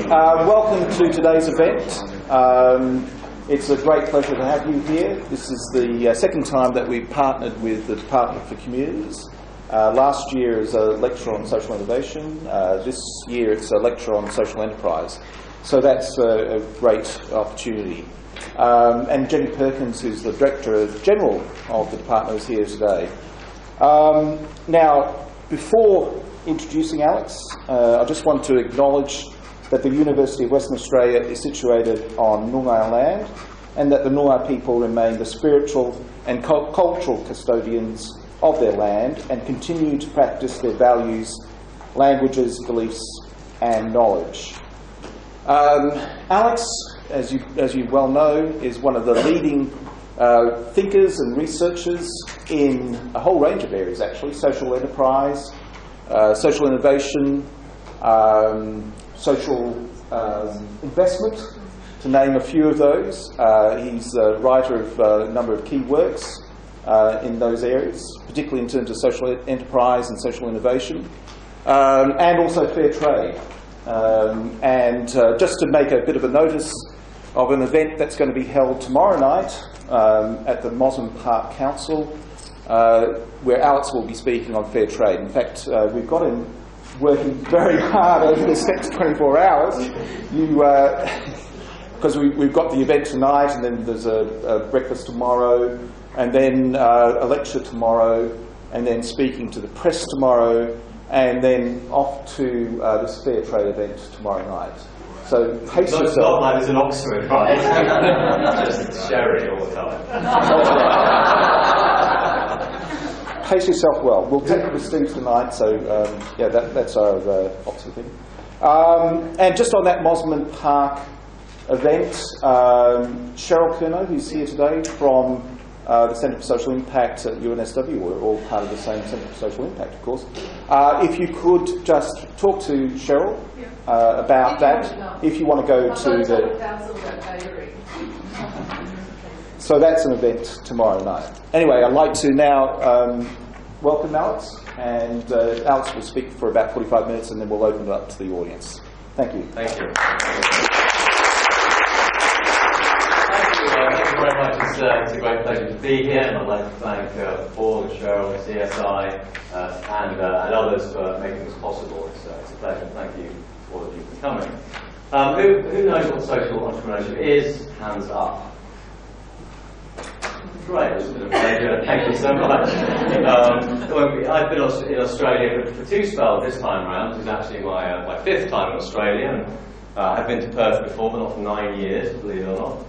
Welcome to today's event. It's a great pleasure to have you here. This is the second time that we've partnered with the Department for Communities. Last year is a lecture on social innovation. This year it's a lecture on social enterprise. So that's a great opportunity. And Jenny Perkins, who's the Director General of the Department, is here today. Now, before introducing Alex, I just want to acknowledge that the University of Western Australia is situated on Noongar land and that the Noongar people remain the spiritual and cultural custodians of their land and continue to practice their values, languages, beliefs and knowledge. Alex, as you well know, is one of the leading thinkers and researchers in a whole range of areas actually: social enterprise, social innovation, social investment, to name a few of those. He's a writer of a number of key works in those areas, particularly in terms of social enterprise and social innovation, and also fair trade. Just to make a bit of a notice of an event that's going to be held tomorrow night at the Mosman Park Council, where Alex will be speaking on fair trade. In fact, we've got him working very hard over this next 24 hours. Because we've got the event tonight, and then there's a breakfast tomorrow, and then a lecture tomorrow, and then speaking to the press tomorrow, and then off to this fair trade event tomorrow night. So pace yourself. It's not like there's an Oxford, right? Just sharing all the time. Pace yourself well. We'll take the Steve tonight, so yeah, that's our Oxford thing. And just on that Mosman Park event, Cheryl Curnow, who's here today from the Centre for Social Impact at UNSW, we're all part of the same Centre for Social Impact, of course. If you could just talk to Cheryl about that, if you want to go to the... So that's an event tomorrow night. Anyway, I'd like to now welcome Alex, and Alex will speak for about 45 minutes, and then we'll open it up to the audience. Thank you. Thank you. Thank you very much. It's a great pleasure to be here, and I'd like to thank Paul and Cheryl, CSI, and others for making this possible. It's a pleasure. Thank you, all of you, for coming. Who knows what social entrepreneurship is? Hands up. Great, it's been a pleasure. Thank you so much. I've been in Australia for two spells this time around. This is actually my fifth time in Australia. And, I've been to Perth before, but not for 9 years, believe it or not.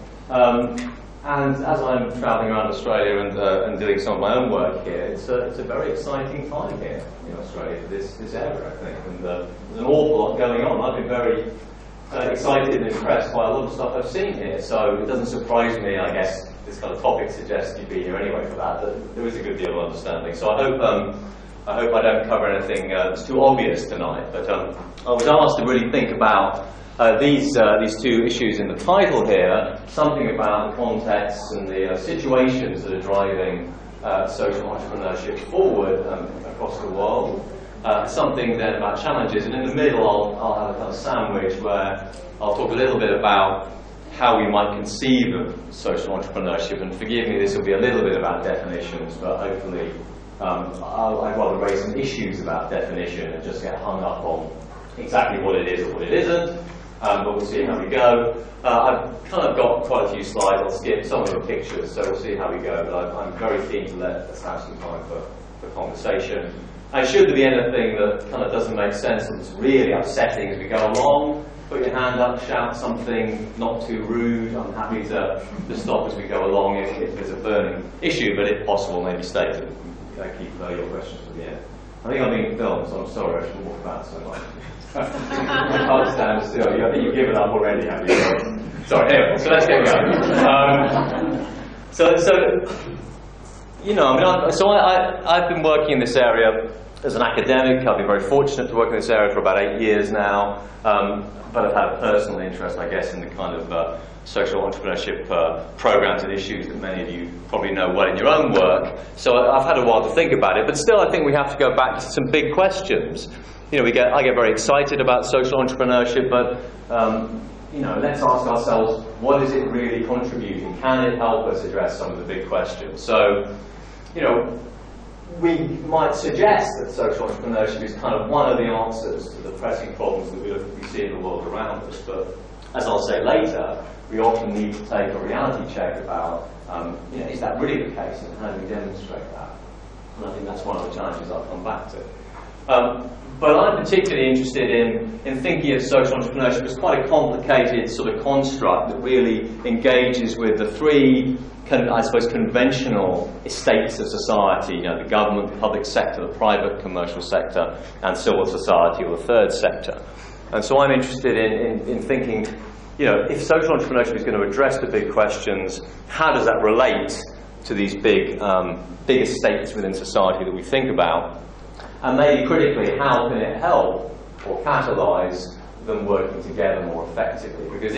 And as I'm travelling around Australia and doing some of my own work here, it's a very exciting time here in Australia for this area, I think. And there's an awful lot going on. I've been very excited and impressed by a lot of stuff I've seen here. So it doesn't surprise me, I guess. This kind of topic suggests you'd be here anyway for that. There is a good deal of understanding. So I hope I don't cover anything that's too obvious tonight. But I was asked to really think about these two issues in the title here, something about the context and the situations that are driving social entrepreneurship forward across the world. Something then about challenges, and in the middle I'll have a kind of sandwich where I'll talk a little bit about how we might conceive of social entrepreneurship, and forgive me, this will be a little bit about definitions, but hopefully I'd rather raise some issues about definition and just get hung up on exactly what it is or what it isn't, but we'll see how we go. I've kind of got quite a few slides. I'll skip some of the pictures, so we'll see how we go, but I'm very keen to let us have some time for conversation. And should there be anything that kind of doesn't make sense and it's really upsetting as we go along, put your hand up, shout something not too rude. I'm happy to stop as we go along if there's a burning issue, but if possible, maybe stay to keep your questions to the end. I think I'm being filmed, so I'm sorry I shouldn't walk about so much. I can't stand still. I think you've given up already, have you? Sorry, anyway, so let's get going. I've been working in this area as an academic. I've been very fortunate to work in this area for about 8 years now. But I've had a personal interest, I guess, in the kind of social entrepreneurship programs and issues that many of you probably know well in your own work. So I've had a while to think about it, but still I think we have to go back to some big questions. I get very excited about social entrepreneurship, but let's ask ourselves, what is it really contributing? Can it help us address some of the big questions? So, we might suggest that social entrepreneurship is kind of one of the answers to the pressing problems that we see in the world around us. But as I'll say later, we often need to take a reality check about, is that really the case, and how do we demonstrate that? And I think that's one of the challenges I'll come back to. But I'm particularly interested in thinking of social entrepreneurship as quite a complicated sort of construct that really engages with the three, I suppose, conventional estates of society, the government, the public sector, the private commercial sector, and civil society, or the third sector. And so I'm interested in thinking, if social entrepreneurship is going to address the big questions, how does that relate to these big estates within society that we think about? And maybe critically, how can it help or catalyse them working together more effectively? Because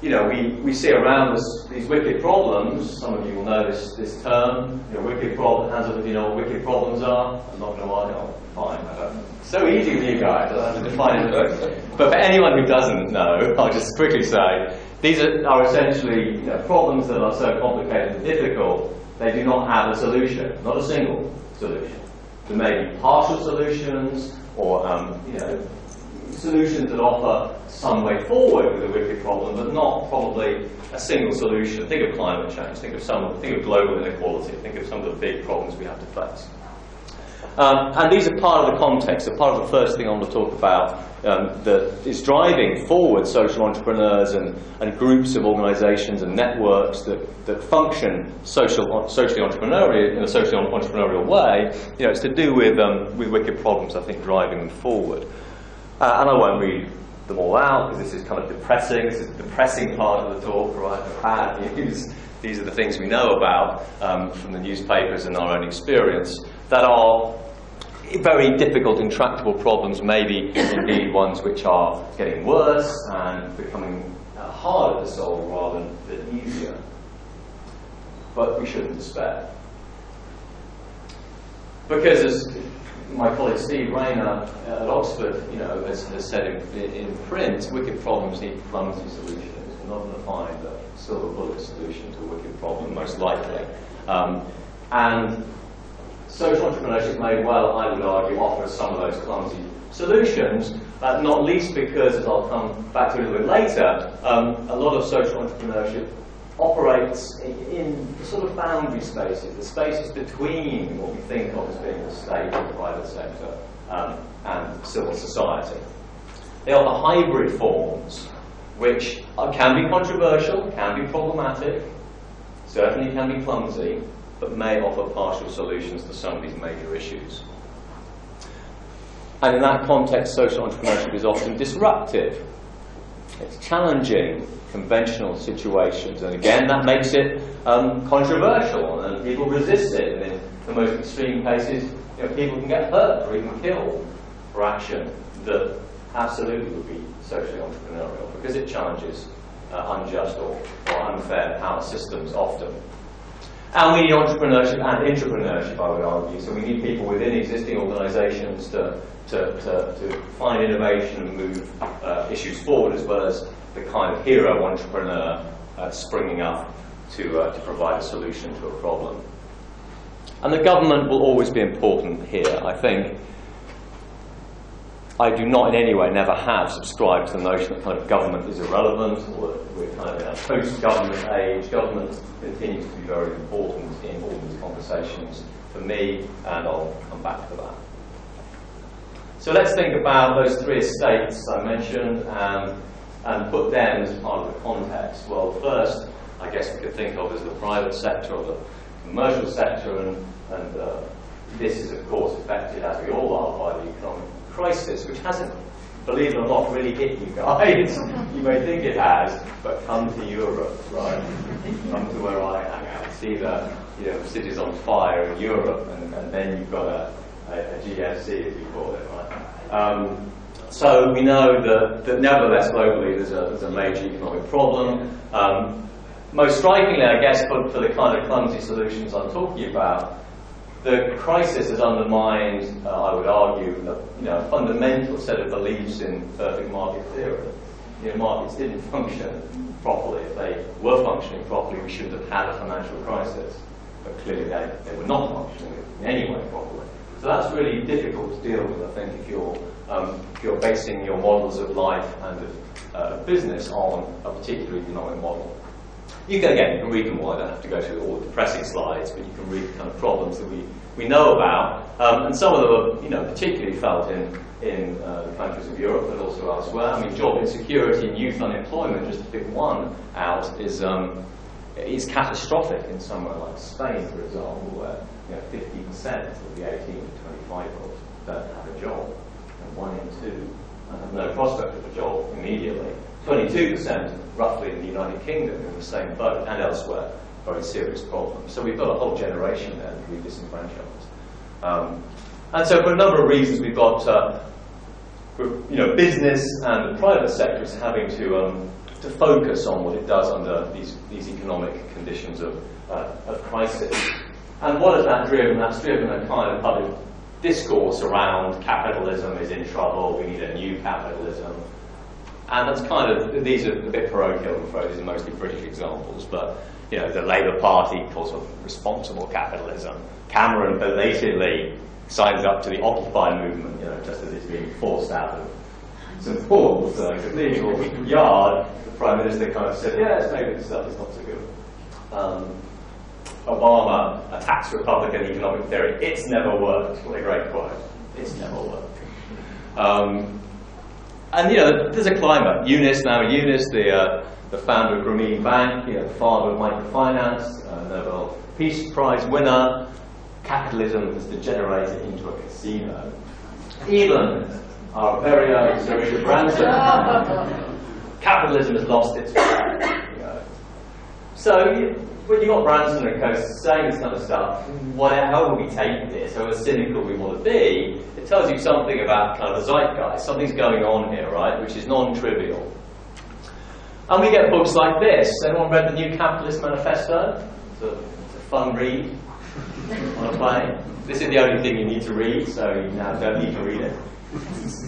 we see around us these wicked problems. Some of you will know this term, wicked problem. Hands up if you know what wicked problems are. I'm not going to lie, fine. So easy with you guys, I don't have to define it. But for anyone who doesn't know, I'll just quickly say, these are essentially problems that are so complicated and difficult, they do not have a solution, not a single solution. There may be partial solutions, or solutions that offer some way forward with a wicked problem, but not probably a single solution. Think of climate change. Think of global inequality. Think of some of the big problems we have to face. And these are part of the context. They're part of the first thing I want to talk about that is driving forward social entrepreneurs and groups of organisations and networks that function socially entrepreneurial in a socially entrepreneurial way. It's to do with wicked problems, I think, driving them forward. And I won't read them all out because this is kind of depressing. This is the depressing part of the talk, right? The bad news. These are the things we know about from the newspapers and our own experience that are very difficult, intractable problems, maybe indeed ones which are getting worse and becoming harder to solve rather than easier. But we shouldn't despair. Because as my colleague Steve Rayner at Oxford has said in print, wicked problems need clumsy solutions. We're not going to find a silver bullet solution to a wicked problem, most likely. And social entrepreneurship may well, I would argue, offer some of those clumsy solutions, not least because, as I'll come back to a little bit later, a lot of social entrepreneurship operates in sort of boundary spaces, the spaces between what we think of as being the state and the private sector and civil society. They offer hybrid forms which can be controversial, can be problematic, certainly can be clumsy, but may offer partial solutions to some of these major issues. And in that context, social entrepreneurship is often disruptive. It's challenging conventional situations, and again, that makes it controversial, and people resist it. And in the most extreme cases, people can get hurt or even killed for action that absolutely would be socially entrepreneurial, because it challenges unjust or unfair power systems often. And we need entrepreneurship and intrapreneurship, I would argue. So we need people within existing organisations to find innovation and move issues forward, as well as the kind of hero entrepreneur springing up to provide a solution to a problem. And the government will always be important here. I think I do not in any way, never have subscribed to the notion that kind of government is irrelevant, or that we're kind of in a post-government age. Government continues to be very important in all these conversations for me, and I'll come back to that. So let's think about those three estates I mentioned and put them as part of the context. Well, first, I guess we could think of as the private sector or the commercial sector, and this is, of course, affected, as we all are, by the economic crisis, which hasn't, believe it or not, really hit you guys. You may think it has, but come to Europe, right? Come to where I hang out. See the cities on fire in Europe, and then you've got a GFC, as you call it, right? So we know that nevertheless, globally, there's a major economic problem. Most strikingly, I guess, for the kind of clumsy solutions I'm talking about, the crisis has undermined, I would argue, a fundamental set of beliefs in perfect market theory. Markets didn't function properly. If they were functioning properly, we shouldn't have had a financial crisis. But clearly they were not functioning in any way properly. So that's really difficult to deal with, I think, if you're basing your models of life and of business on a particular economic model. You can read them all. I don't have to go through all the depressing slides, but you can read the kind of problems that we know about. And some of them are particularly felt in the countries of Europe, but also elsewhere. I mean, job insecurity and youth unemployment, just to pick one out, is catastrophic in somewhere like Spain, for example, where 50% of the 18 to 25-year-olds don't have a job, and 1 in 2 have no prospect of a job immediately. 22% roughly in the United Kingdom in the same boat, and elsewhere, very serious problems. So we've got a whole generation there that we've disenfranchised. And so for a number of reasons, we've got business and the private sectors having to focus on what it does under these economic conditions of crisis. And what has that driven? That's driven a kind of public discourse around capitalism is in trouble, we need a new capitalism. And that's these are a bit parochial, I'm afraid, these are mostly British examples, but the Labour Party calls for responsible capitalism. Cameron belatedly signs up to the Occupy movement, just as it's being forced out of St Paul's cathedral yard. The Prime Minister kind of said, yes, maybe this stuff is not so good. Obama attacks Republican economic theory. It's never worked. What a great quote. It's never worked. And there's a climate. Eunice, the founder of Grameen Bank, the father of microfinance, Nobel Peace Prize winner. Capitalism has degenerated into a casino. Even our very own Sir Richard Branson, capitalism has lost its way. So when you've got Branson and co saying this kind of stuff, how will we take this? How cynical we want to be? It tells you something about kind of the zeitgeist. Something's going on here, right? Which is non-trivial. And we get books like this. Anyone read the New Capitalist Manifesto? It's a fun read on a plane. This is the only thing you need to read, so you now don't need to read it.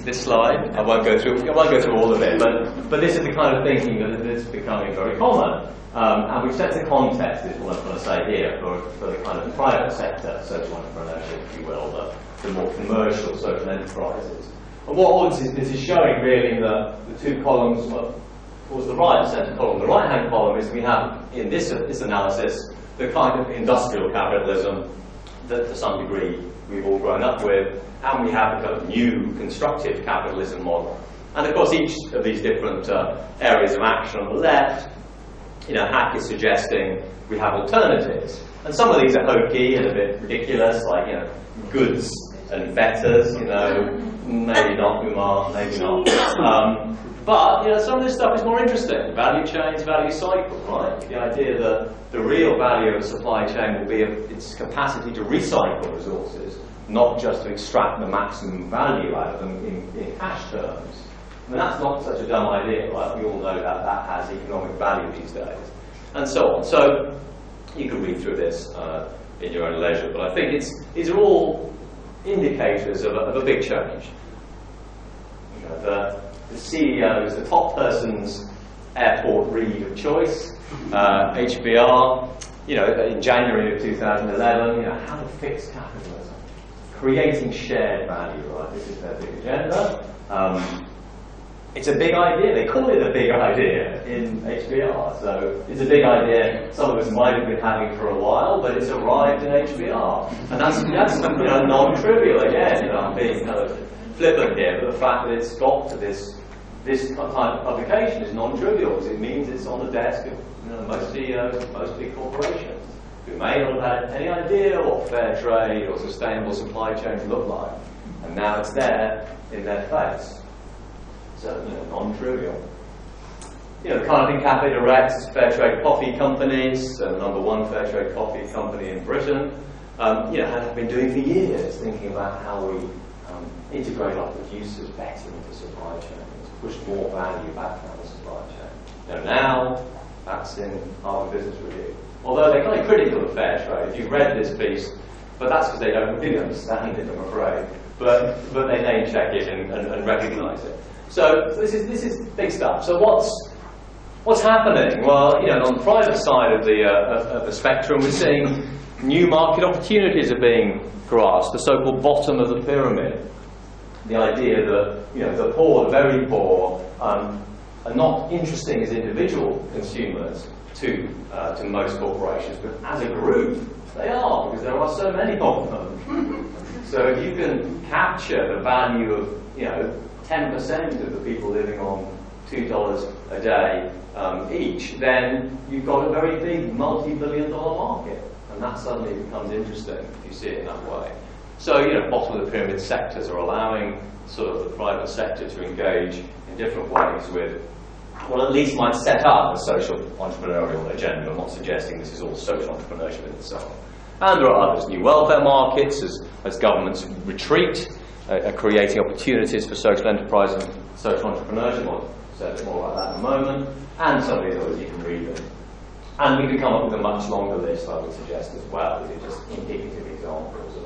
This slide, I won't go through all of it, but this is the kind of thinking that is becoming very common. And we've set the context, is what I'm going to say here, for the kind of private sector, social entrepreneurship, if you will, the more commercial social enterprises. And what this is showing really in the two columns towards the right, centre column. The right-hand column is we have, in this analysis, the kind of industrial capitalism that to some degree we've all grown up with, and we have a kind of new constructive capitalism model. And of course each of these different areas of action on the left, Hack is suggesting we have alternatives. And some of these are hokey and a bit ridiculous, like, goods and betters, maybe not Umar, maybe not. But, some of this stuff is more interesting. Value chains, value cycle, right? The idea that the real value of a supply chain will be its capacity to recycle resources, not just to extract the maximum value out of them in cash terms. I mean, that's not such a dumb idea, right? We all know that has economic value these days, and so on. So you can read through this in your own leisure, but I think these are all indicators of a big change. The CEO is the top person's airport read of choice. HBR, in January of 2011, how to fix capitalism, creating shared value, right? This is their big agenda. It's a big idea. They call it a big idea in HBR. So it's a big idea some of us might have been having for a while, but it's arrived in HBR. And that's non-trivial again. I'm being kind of flippant here, but the fact that it's got to this type of publication is non-trivial because it means it's on the desk of most CEOs, most big corporations who may not have had any idea what fair trade or sustainable supply chains look like. And now it's there in their face. So, non-trivial. The kind of thing Cafe directs fair trade coffee companies, the number one fair trade coffee company in Britain, have been doing for years, thinking about how we integrate our producers better into supply chains, push more value back down the supply chain. Now, that's in Harvard Business Review. Although they're kind of critical of fair trade. If you've read this piece, But that's because they don't really understand it, I'm afraid. But they name check it and recognise it. So this is big stuff. So what's happening? Well, on the private side of the spectrum, we're seeing new market opportunities are being grasped. The so-called bottom of the pyramid. The idea that the poor, the very poor, are not interesting as individual consumers to most corporations, but as a group, they are, because there are so many of them. So if you can capture the value of 10% of the people living on $2 a day each, then you've got a very big multi-billion-dollar market, and that suddenly becomes interesting if you see it in that way. So bottom of the pyramid sectors are allowing sort of the private sector to engage in different ways with, well, at least might set up a social entrepreneurial agenda. I'm not suggesting this is all social entrepreneurship in itself. And there are others, new welfare markets, as governments retreat, are creating opportunities for social enterprise and social entrepreneurship. I'll say a bit more about that in a moment. And some of these others, you can read them. And we could come up with a much longer list, I would suggest, as well. These are just indicative examples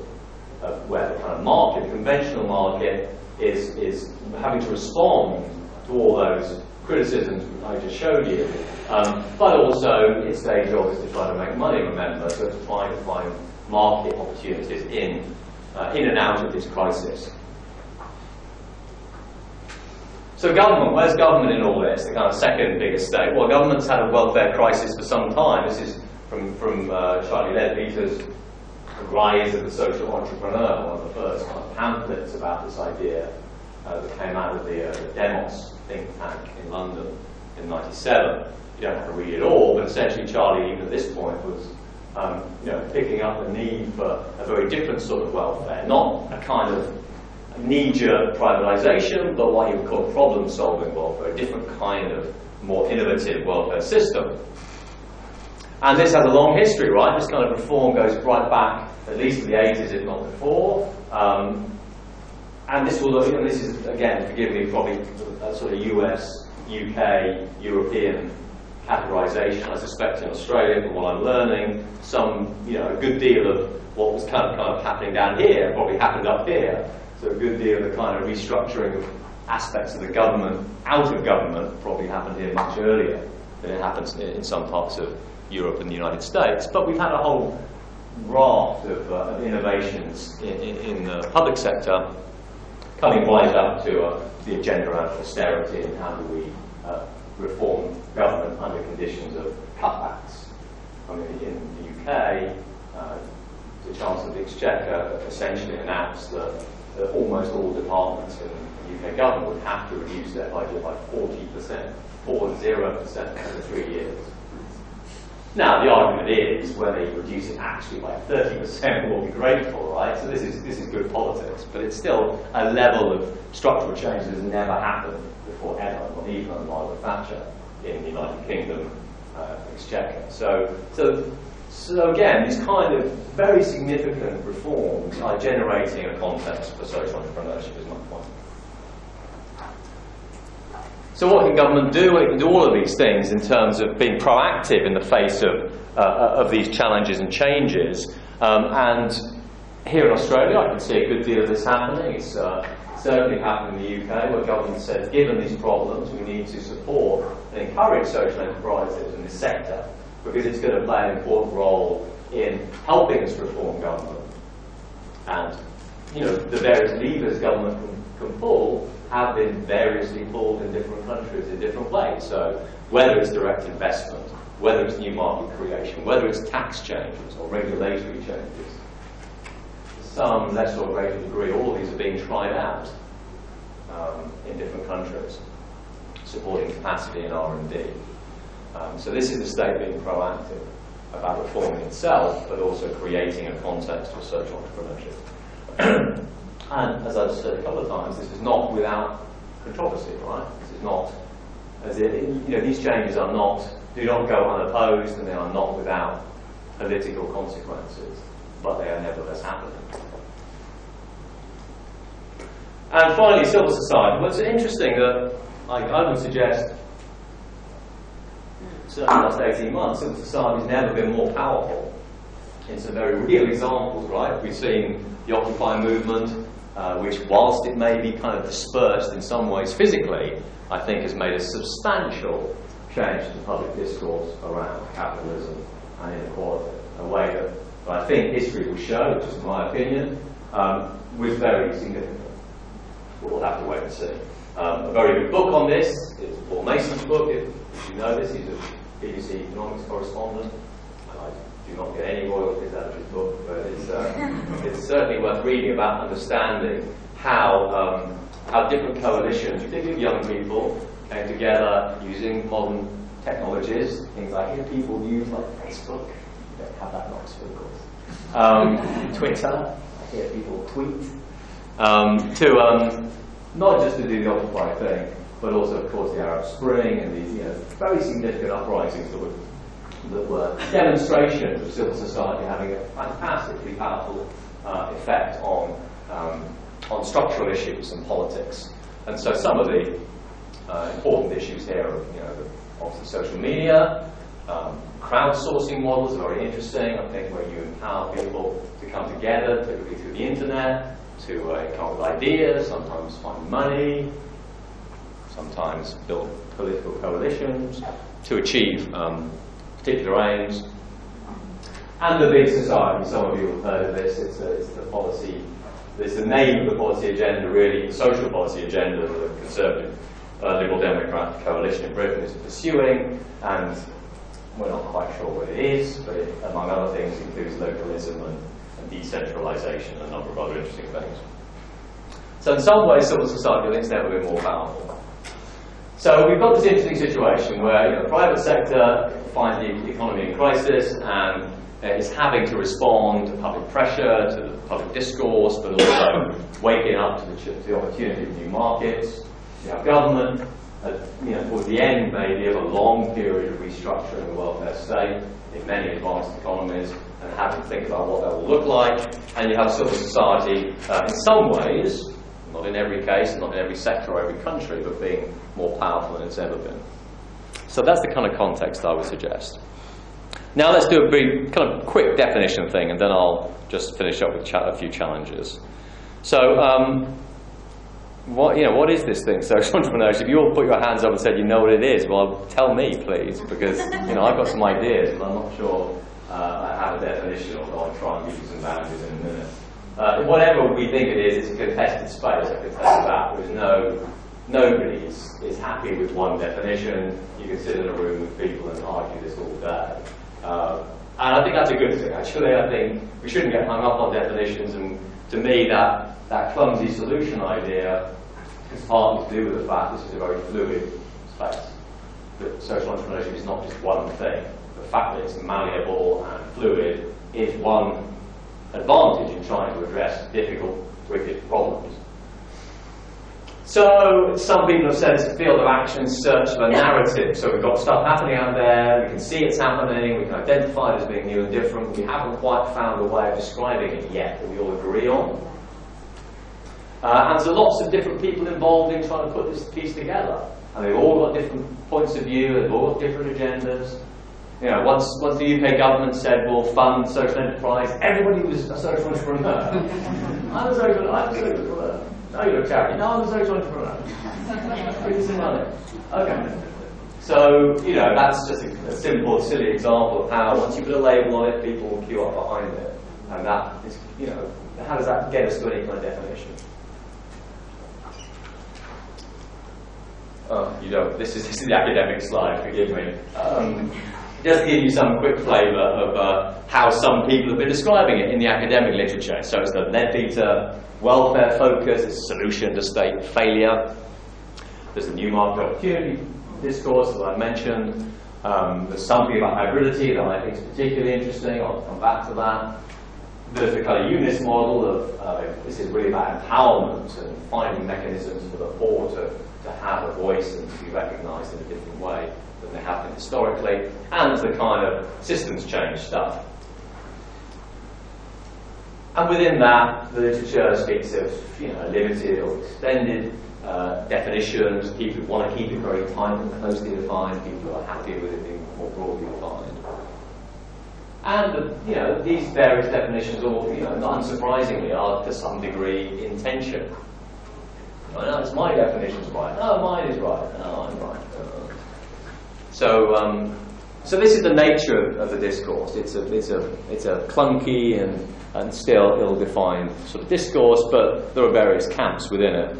of where the kind of market, conventional market, is having to respond to all those criticisms I just showed you, but also its day job is to try to make money, remember, so to try to find market opportunities in and out of this crisis. So government, where's government in all this? The kind of second biggest stake. Well, government's had a welfare crisis for some time. This is from Charlie Leadbeater's Rise of the Social Entrepreneur, one of the first kind of pamphlets about this idea that came out of the Demos think tank in London in '97. You don't have to read it all, but essentially Charlie, even at this point, was picking up the need for a very different sort of welfare, not a kind of knee-jerk privatisation, but what you would call problem-solving welfare, a different kind of more innovative welfare system. And this has a long history, right? This kind of reform goes right back at least to the 80s, if not before. And this will, and this is, again, forgive me, probably a sort of US, UK, European categorisation. I suspect in Australia, from what I'm learning, a good deal of what was kind of happening down here probably happened up here. So a good deal of the kind of restructuring of aspects of the government out of government probably happened here much earlier than it happens in some parts of Europe and the United States. But we've had a whole raft of innovations in the public sector, coming right up to the agenda around austerity and how do we reform government under conditions of cutbacks. I mean, in the UK, the Chancellor of the Exchequer essentially announced that almost all departments in the UK government would have to reduce their budget by 40%, 40% over 3 years. Now, the argument is, when they reduce it actually by 30%, we'll be grateful, right? So this is good politics, but it's still a level of structural change that has never happened before ever, not even under Margaret Thatcher in the United Kingdom Exchequer. So again, these kind of very significant reforms are generating a context for social entrepreneurship, is my point. So what can government do? Well, it can do all of these things in terms of being proactive in the face of these challenges and changes. And here in Australia, I can see a good deal of this happening. It's certainly happened in the UK, where government said, given these problems, we need to support and encourage social enterprises in this sector, because it's going to play an important role in helping us reform government. And the various levers government can pull have been variously pulled in different countries in different ways. So whether it's direct investment, whether it's new market creation, whether it's tax changes or regulatory changes, to some less or greater degree, all of these are being tried out in different countries, supporting capacity and R&D. So this is the state being proactive about reforming itself, but also creating a context for social entrepreneurship. And as I've said a couple of times, this is not without controversy, right? This is not, these changes do not go unopposed, and they are not without political consequences, but they are nevertheless happening. And finally, civil society. Well, it's interesting that I would suggest, certainly in the last 18 months, civil society has never been more powerful. in some very real examples, right? We've seen the Occupy movement, which, whilst it may be kind of dispersed in some ways physically, I think has made a substantial change to public discourse around capitalism and inequality, a way that I think history will show, which is my opinion, was very significant. We'll have to wait and see. A very good book on this is Paul Mason's book, if you know this. He's a BBC economics correspondent. I do not get any royalties out of his book, but it's certainly worth reading about understanding how different coalitions, particularly young people, came together using modern technologies, things I hear people use like Facebook. You don't have that in Oxford, of course. Twitter, I hear people tweet. Not just to do the Occupy thing, but also, of course, the Arab Spring and these very significant uprisings that were demonstrations of civil society having a fantastically powerful effect on structural issues and politics. And so some of the important issues here are, obviously social media, crowdsourcing models are very interesting, I think, where you empower people to come together, typically through the internet, to come up with ideas, sometimes find money, sometimes build political coalitions to achieve particular aims. And the big society, some of you have heard of this, it's the policy, it's the name of the policy agenda, really, the social policy agenda that the Conservative Liberal Democrat coalition in Britain is pursuing, and we're not quite sure what it is, but it, among other things, includes localism and decentralisation and a number of other interesting things. So in some ways, civil society, I think, has never been more powerful. So we've got this interesting situation where the private sector finds the economy in crisis and is having to respond to public pressure, to the public discourse, but also waking up to the opportunity of new markets. You have government, towards the end maybe of a long period of restructuring the welfare state in many advanced economies, and having to think about what that will look like. And you have civil society, in some ways, not in every case, not in every sector or every country, but being more powerful than it's ever been. So that's the kind of context I would suggest. Now let's do a big, kind of quick definition thing, and then I'll just finish up with a few challenges. So, what is this thing, social entrepreneurship? If you all put your hands up and said you know what it is, well, tell me, please, because I've got some ideas, but I'm not sure I have a definition, although I'll try and give you some boundaries in a minute. Whatever we think it is, it's a contested space, I can tell you that. Nobody is happy with one definition. You can sit in a room with people and argue this all day. And I think that's a good thing, actually. I think we shouldn't get hung up on definitions, and to me that clumsy solution idea is partly to do with the fact this is a very fluid space. That social entrepreneurship is not just one thing. The fact that it's malleable and fluid is one advantage in trying to address difficult, wicked problems. So some people have said it's a field of action, search for a narrative. So we've got stuff happening out there, we can see it's happening, we can identify it as being new and different. We haven't quite found a way of describing it yet that we all agree on. And there's lots of different people involved in trying to put this piece together. And they've all got different points of view, they've all got different agendas. Once the UK government said we'll fund social enterprise, everybody was a social entrepreneur. I'm a social entrepreneur. No, you're a charity. No, I'm a social entrepreneur. Bring some money. Okay. So, that's just a simple, silly example of how once you put a label on it, people will queue up behind it. And that is, how does that get us to any kind of definition? Oh, you don't. This is the academic slide, forgive me. Just to give you some quick flavour of how some people have been describing it in the academic literature. So it's the leadbeater, welfare focus, it's a solution to state failure. There's the new market opportunity discourse that I mentioned. There's something about hybridity that I think is particularly interesting. I'll come back to that. There's the kind of UNIS model of this is really about empowerment and finding mechanisms for the poor to have a voice and to be recognised in a different way than they have been historically, and the kind of systems change stuff. And within that, the literature speaks of limited or extended definitions, people who want to keep it very tight and closely defined, people who are happy with it being more broadly defined. And these various definitions, all not unsurprisingly, are to some degree in tension. No, it's my definition's right. No, mine is right. No, I'm right. So this is the nature of the discourse. It's a clunky and still ill-defined sort of discourse, but there are various camps within it.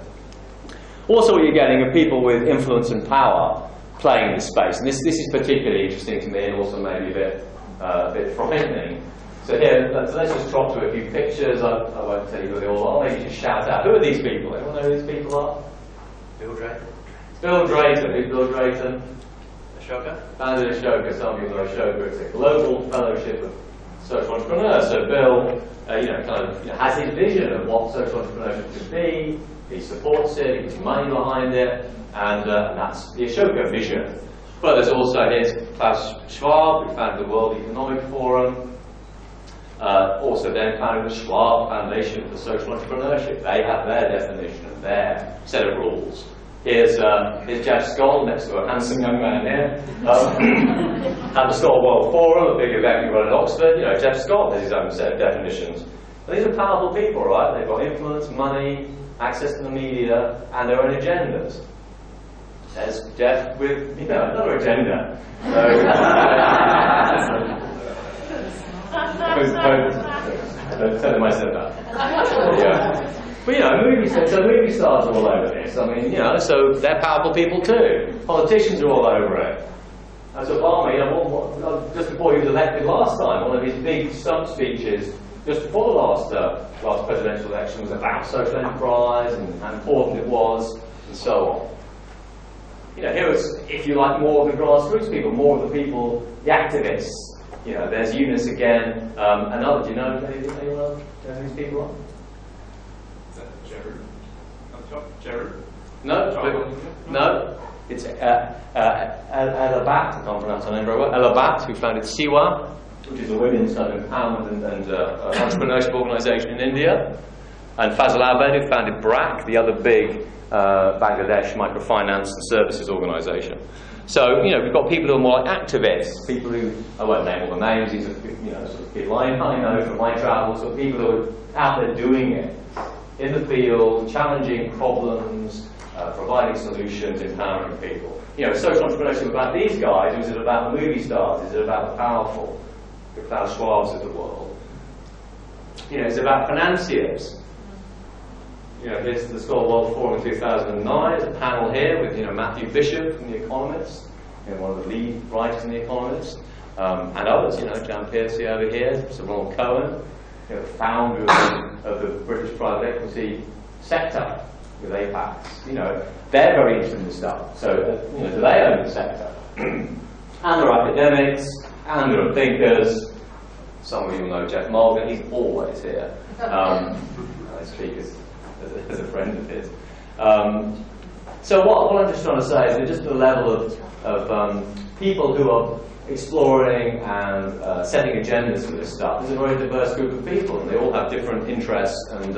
Also, what you're getting are people with influence and power playing in the space, and this is particularly interesting to me, and also maybe a bit frightening. So here, let's just drop to a few pictures. I won't tell you who they all are. Maybe just shout out. Who are these people? Anyone know who these people are? Bill Drayton. Bill Drayton. Who's Bill Drayton? Ashoka. Founded Ashoka. Some people know Ashoka. It's a global fellowship of social entrepreneurs. So Bill, has his vision of what social entrepreneurship could be. He supports it. He puts money behind it, and that's the Ashoka vision. But there's also Klaus Schwab, who founded the World Economic Forum. Also then founded the Schwab Foundation for Social Entrepreneurship. They have their definition and their set of rules. Here's Jeff Skoll, next to a handsome young man here. At the Skoll World Forum, a big event we run in Oxford. Jeff Skoll has his own set of definitions. But these are powerful people, right? They've got influence, money, access to the media, and their own agendas. There's Jeff with another agenda. Don't tell him I said that. Yeah. But movie stars are all over this. I mean, so they're powerful people too. Politicians are all over it. As Obama, just before he was elected last time, one of his big stump speeches just before the last presidential election was about social enterprise and how important it was, and so on. Here it's, if you like, more of the grassroots people, more of the people, the activists. There's Eunice again, another. Do you know anyone who these people are? Jared? No. It's Elabat, I can't pronounce her name very well. Elabat, who founded Siwa, which is a women's empowerment and entrepreneurship organisation in India. And Fazal Abed, who founded BRAC, the other big Bangladesh microfinance and services organisation. So, we've got people who are more like activists, people who, I won't name all the names, these are sort of people I know from my travels, so people who are out there doing it, in the field, challenging problems, providing solutions, empowering people. Social entrepreneurship about these guys, or is it about the movie stars? Is it about the powerful, the Klaus Schwabs of the world? It's about financiers. Here's the Skoll World Forum in 2009. There's a panel here with Matthew Bishop from The Economist, one of the lead writers in The Economist, and others. Jan Piercy over here, Sir Ronald Cohen, the founder of the British private equity sector with Apax. They're very interested in this stuff. So, do they own the sector? And there are academics, and there are thinkers. Some of you will know Jeff Mulgan. He's always here. I speak as a friend of his. So what I'm just trying to say is that just the level of people who are exploring and setting agendas for this stuff. There's a very diverse group of people, and they all have different interests and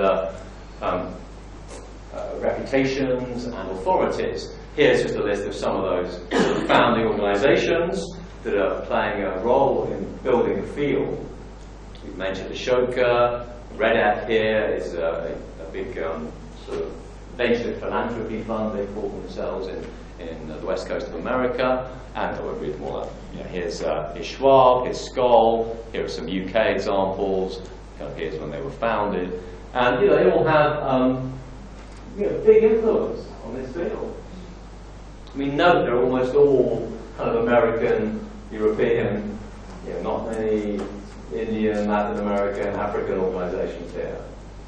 reputations and authorities. Here's just a list of some of those founding organisations that are playing a role in building the field. We've mentioned Ashoka. Red Hat here is a big sort of venture philanthropy fund, they call themselves, in the west coast of America. And I won't read them all out. Here's Schwab, here's Skoll, here are some UK examples, here's when they were founded. And they all have big influence on this field. We know they're almost all kind of American, European, not many Indian, Latin American, African organisations here,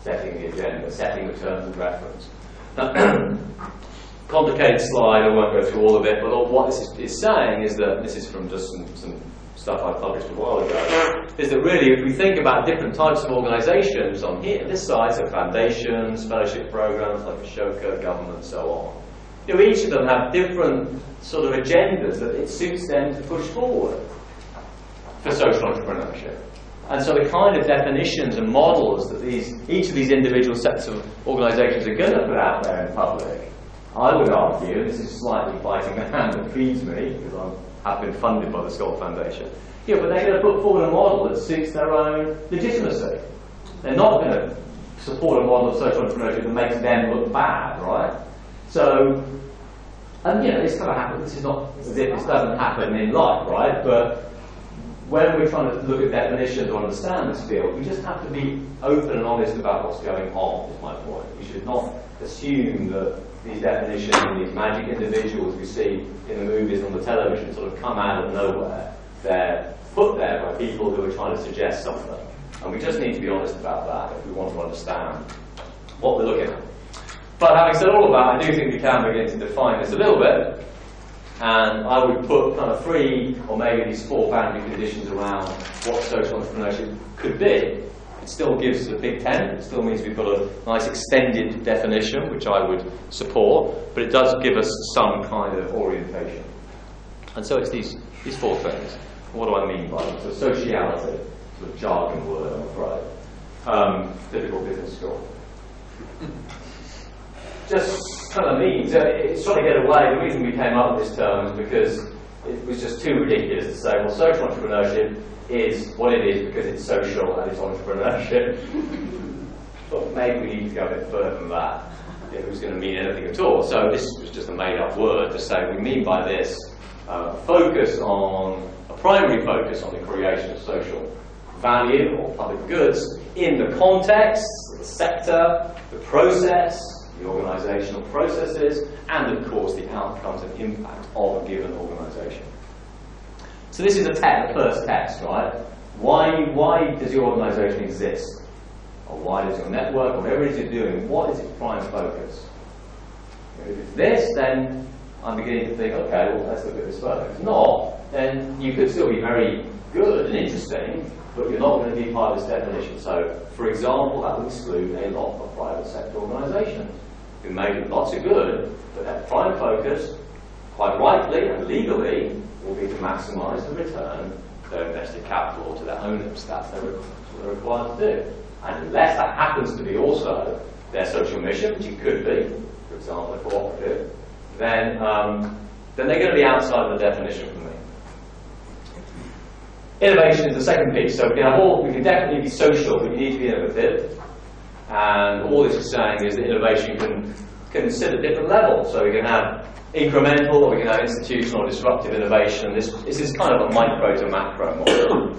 setting the agenda, setting the terms of reference. Complicated slide, I won't go through all of it, but what this is saying is that, this is from just some stuff I published a while ago, is that really if we think about different types of organisations on here, this side, so foundations, fellowship programs like Ashoka, government, so on. Each of them have different sort of agendas that it suits them to push forward for social entrepreneurship. And so the kind of definitions and models that each of these individual sets of organisations are going to put out there in public, I would argue, this is slightly biting the hand that feeds me, because I'm have been funded by the Skoll Foundation. Yeah, but they're going to put forward a model that suits their own legitimacy. They're not going to support a model of social entrepreneurship that makes them look bad, right? So, and you know, it's going to happen. This is not as if this doesn't happen in life, right? But when we're trying to look at definitions or understand this field, we just have to be open and honest about what's going on, is my point. We should not assume that these definitions and these magic individuals we see in the movies on the television sort of come out of nowhere. They're put there by people who are trying to suggest something. And we just need to be honest about that if we want to understand what we're looking at. But having said all of that, I do think we can begin to define this a little bit. And I would put kind of 3 or maybe these 4 boundary conditions around what social entrepreneurship could be. It still gives us a big tent. It still means we've got a nice extended definition, which I would support. But it does give us some kind of orientation. And so it's these 4 things. What do I mean by them? So sociality, sort of jargon word, I'm afraid. Typical business school. Just kind of means, it's trying to get away. The reason we came up with this term is because it was just too ridiculous to say, well, social entrepreneurship is what it is because it's social and it's entrepreneurship. But maybe we need to go a bit further than that if it was going to mean anything at all. So this was just a made-up word to say we mean by this a primary focus on the creation of social value or public goods in the context, the sector, the process, the organisational processes, and of course the outcomes and impact of a given organisation. So this is the first test, right? Why does your organisation exist? Or why does your network, or whatever it is you're doing, what is its prime focus? If it's this, then I'm beginning to think, okay, well, let's look at this further. If it's not, then you could still be very good and interesting, but you're not going to be part of this definition. So, for example, that would exclude a lot of private sector organisations who may do lots of good, but their prime focus, quite rightly and legally, will be to maximise the return to their invested capital or to their owners. That's what they're required to do. And unless that happens to be also their social mission, which it could be, for example, a cooperative, then they're going to be outside of the definition for me. Innovation is the second piece. So we can definitely be social, but you need to be innovative. And all this is saying is that innovation can sit at different levels. So we can have incremental, or we can have institutional or disruptive innovation. This is kind of a micro to macro model.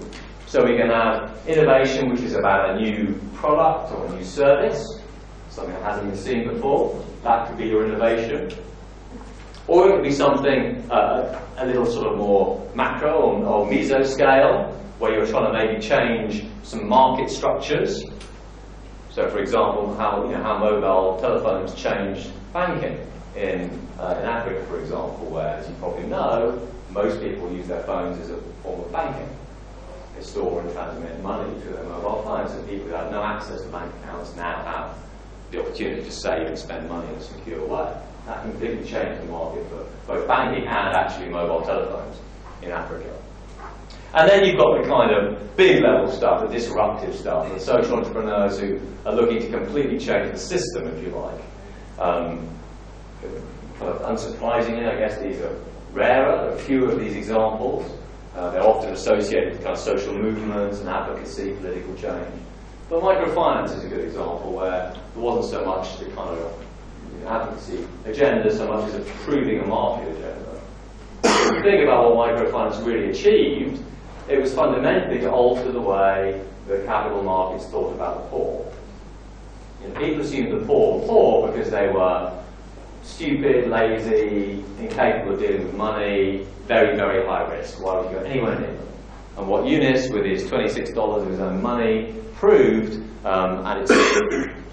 So we can have innovation, which is about a new product or a new service, something that hasn't been seen before. That could be your innovation. Or it could be something a little sort of more macro or meso scale, where you're trying to maybe change some market structures. So, for example, how mobile telephones changed banking in Africa, for example, where, as you probably know, most people use their phones as a form of banking. They store and transmit money through their mobile phones, and people who have no access to bank accounts now have the opportunity to save and spend money in a secure way. That completely changed the market for both banking and actually mobile telephones in Africa. And then you've got the kind of big level stuff, the disruptive stuff, the social entrepreneurs who are looking to completely change the system, if you like. Kind of unsurprisingly, I guess these are rarer. There are fewer of these examples. They're often associated with kind of social movements and advocacy, political change. But microfinance is a good example where there wasn't so much the kind of advocacy agenda so much as improving a market agenda. If you think about what microfinance really achieved, it was fundamentally to alter the way the capital markets thought about the poor. People assumed the poor were poor because they were stupid, lazy, incapable of dealing with money, very, very high risk. Why would you go anywhere near them? And what Eunice, with his $26 of his own money, proved, and it's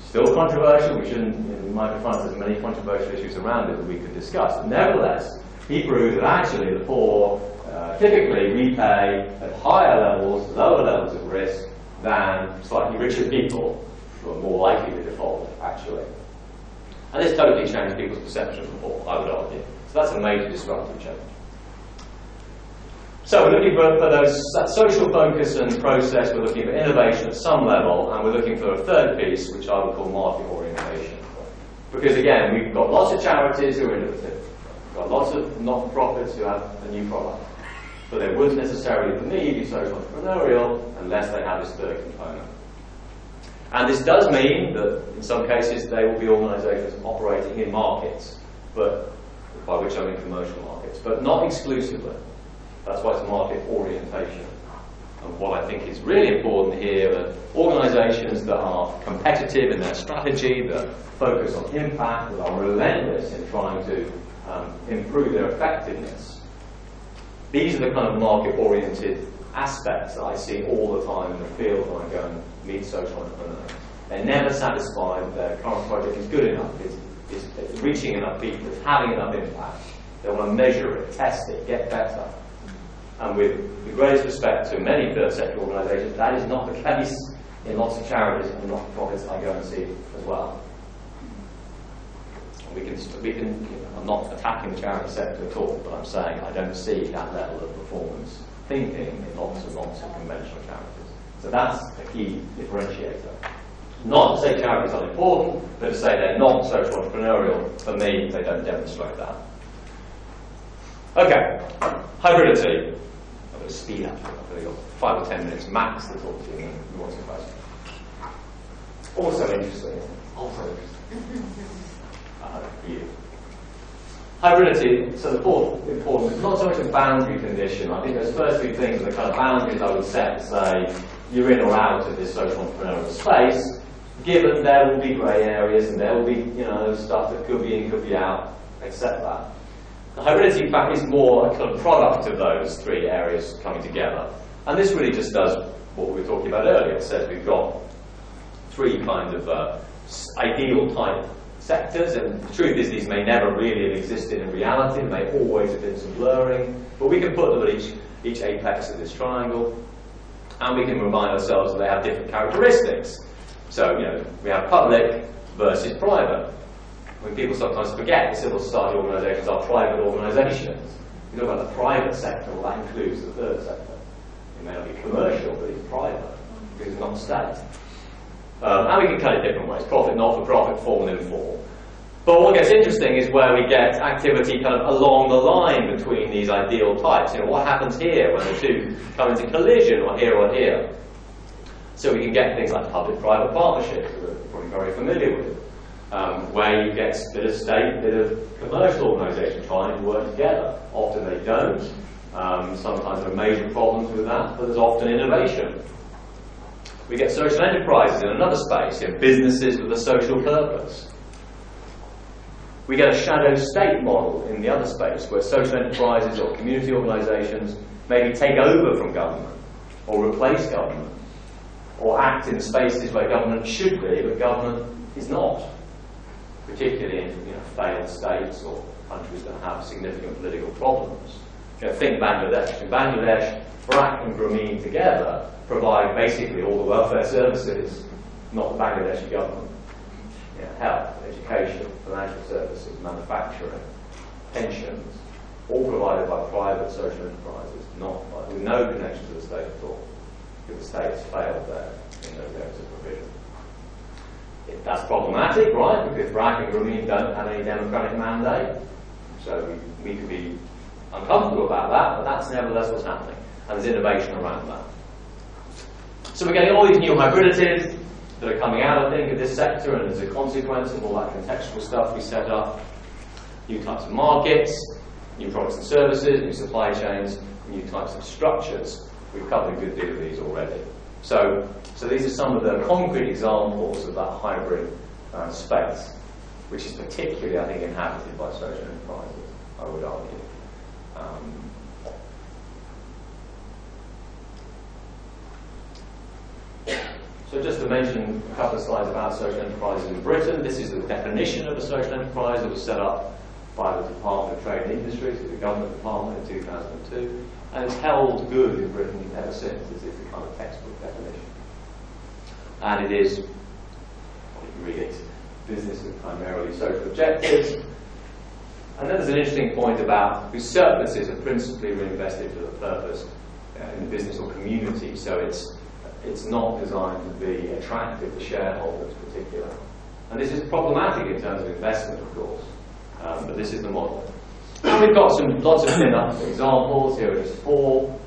still controversial, we shouldn't, microfinance has many controversial issues around it that we could discuss. But nevertheless, he proved that actually the poor typically repay at higher levels, lower levels of risk than slightly richer people who are more likely to default, actually. And this totally changed people's perception of the poor, I would argue. So that's a major disruptive change. So we're looking for that social focus and process, we're looking for innovation at some level, and we're looking for a third piece, which I would call market orientation. Because again, we've got lots of charities who are innovative. We've got lots of not-for-profits who have a new product. but they wouldn't necessarily, for me, be social entrepreneurial unless they have this third component. And this does mean that in some cases they will be organisations operating in markets, but by which I mean commercial markets, but not exclusively. That's why it's market orientation. And what I think is really important here are organisations that are competitive in their strategy, that focus on impact, that are relentless in trying to improve their effectiveness. These are the kind of market-oriented aspects that I see all the time in the field when I go and meet social entrepreneurs. They're never satisfied that their current project is good enough, is reaching enough people, is having enough impact. They want to measure it, test it, get better. And with the greatest respect to many third sector organisations, that is not the case in lots of charities and not-for-profits I go and see as well. We can, I'm not attacking the charity sector at all, but I'm saying I don't see that level of performance thinking in lots and lots of conventional charities. So that's a key differentiator. Not to say charities are important, but to say they're not social entrepreneurial. For me, they don't demonstrate that. Okay, hybridity. I'm going to speed up. I've only got 5 or 10 minutes max to talk to you, and then we want some questions. Also interesting. For you. Hybridity, so the fourth important, it's not so much a boundary condition. I think those first 2 things are the kind of boundaries I would set to say you're in or out of this social entrepreneurial space, given there will be grey areas and there will be, stuff that could be in, could be out, accept that. The hybridity, in fact, is more a kind of product of those 3 areas coming together. And this really just does what we were talking about earlier. It says we've got 3 kind of ideal type sectors, and the truth is these may never really have existed in reality, there may always have been some blurring, but we can put them at each apex of this triangle, and we can remind ourselves that they have different characteristics. So, we have public versus private. When people sometimes forget that civil society organisations are private organisations. You talk about the private sector, well, that includes the third sector. It may not be commercial, but it's private, because it's not state. And we can cut it different ways, profit, not-for-profit, formal, informal. But what gets interesting is where we get activity kind of along the line between these ideal types. What happens here when the 2 come into collision, or here? So we can get things like public-private partnerships, that we're probably very familiar with, where you get a bit of state, a bit of commercial organisation trying to work together. Often they don't. Sometimes there are major problems with that, but there's often innovation. We get social enterprises in another space, businesses with a social purpose. We get a shadow state model in the other space, where social enterprises or community organisations maybe take over from government, or replace government, or act in spaces where government should be, but government is not, particularly in failed states or countries that have significant political problems. Think Bangladesh. In Bangladesh, BRAC and Grameen together provide basically all the welfare services, not the Bangladeshi government. Health, education, financial services, manufacturing, pensions, all provided by private social enterprises, with no connection to the state at all, because the state has failed there in those areas of provision. That's problematic, right? Because BRAC and Grameen don't have any democratic mandate, so we could be uncomfortable about that, but that's nevertheless what's happening, and there's innovation around that. So we're getting all these new hybridities that are coming out, I think, of this sector, and as a consequence of all that contextual stuff we set up, new types of markets, new products and services, new supply chains, new types of structures. We've covered a good deal of these already. So these are some of the concrete examples of that hybrid space, which is particularly, I think, inhabited by social enterprises, I would argue. So just to mention a couple of slides about social enterprises in Britain. This is the definition of a social enterprise that was set up by the Department of Trade and Industry, so the government department in 2002, and it's held good in Britain ever since. This is the kind of textbook definition. And it is, you can read it, business with primarily social objectives. And then there's an interesting point about whose surpluses are principally reinvested for the purpose in the business or community, so it's not designed to be attractive to shareholders particularly. And this is problematic in terms of investment, of course, but this is the model. And we've got lots of enough examples. Here are just 4